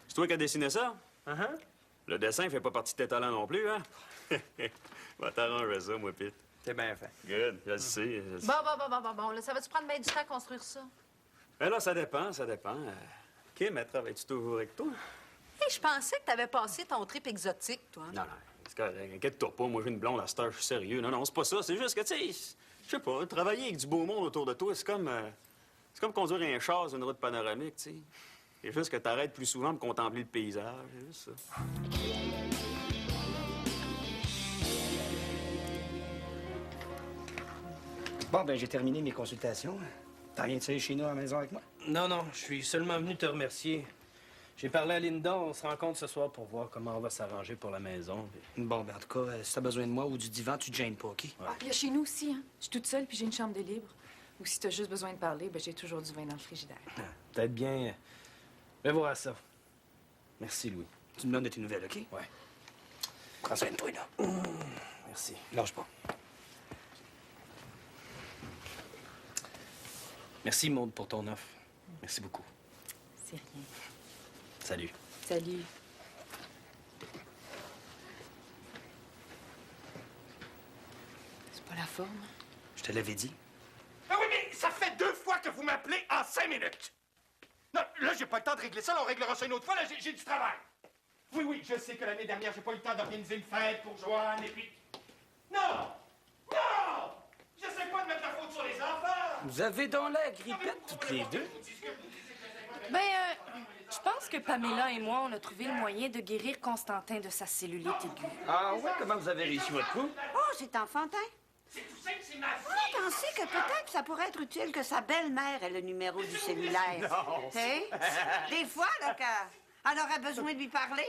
Speaker 2: C'est toi qui as dessiné ça?
Speaker 11: Uh-huh.
Speaker 2: Le dessin fait pas partie de tes talents non plus, hein? Va t'arranger ça, moi, Pete.
Speaker 11: C'est bien fait.
Speaker 2: Good, je le sais.
Speaker 3: Bon. Là, ça va-tu prendre bien du temps à construire ça?
Speaker 2: Mais là, ça dépend. OK, mais travailles-tu toujours avec toi?
Speaker 3: Hey, je pensais que t'avais passé ton trip exotique, toi.
Speaker 2: Non, c'est correct. Inquiète-toi pas. Moi, j'ai une blonde à cette heure, je suis sérieux. Non, c'est pas ça. C'est juste que, tu sais, je sais pas, travailler avec du beau monde autour de toi, c'est comme conduire un char sur une route panoramique, tu sais. C'est juste que t'arrêtes plus souvent pour contempler le paysage. C'est juste ça.
Speaker 1: Bon, ben j'ai terminé mes consultations. T'as rien de ça chez nous à la maison avec moi?
Speaker 8: Non, je suis seulement venu te remercier. J'ai parlé à Linda, on se rencontre ce soir pour voir comment on va s'arranger pour la maison.
Speaker 1: Bon, ben en tout cas, si t'as besoin de moi ou du divan, tu te gênes pas, OK?
Speaker 12: Ah, il y a chez nous aussi, hein. Je suis toute seule, puis j'ai une chambre de libre. Ou si t'as juste besoin de parler, ben j'ai toujours du vin dans le frigidaire.
Speaker 8: Peut-être bien. Mais voilà ça. Merci, Louis.
Speaker 1: Tu me donnes de tes nouvelles, OK?
Speaker 8: Ouais.
Speaker 1: Prends soin de toi, là.
Speaker 8: Merci.
Speaker 1: Lâche pas.
Speaker 8: Merci, Maude, pour ton offre. Merci beaucoup.
Speaker 12: C'est rien.
Speaker 8: Salut.
Speaker 12: Salut. C'est pas la forme.
Speaker 1: Je te l'avais dit.
Speaker 4: Ah oui, mais ça fait 2 fois que vous m'appelez en 5 minutes. Non, là, j'ai pas le temps de régler ça. Là, on réglera ça une autre fois. Là, j'ai du travail. Oui, je sais que l'année dernière, j'ai pas eu le temps d'organiser une fête pour Joanne et puis... Non! J'essaie pas de mettre la faute sur les enfants!
Speaker 1: Vous avez donc l'air grippette, toutes les deux.
Speaker 15: Ben, je pense que Pamela et moi, on a trouvé le moyen de guérir Constantin de sa cellulite aiguë.
Speaker 1: Ah ouais? Comment vous avez réussi votre coup?
Speaker 6: Oh, c'est enfantin.
Speaker 4: C'est tout simple, c'est ma
Speaker 6: Vous pensez que peut-être ça pourrait être utile que sa belle-mère ait le numéro du cellulaire?
Speaker 4: Non.
Speaker 6: Hein? Des fois, là, qu'elle aurait besoin de lui parler.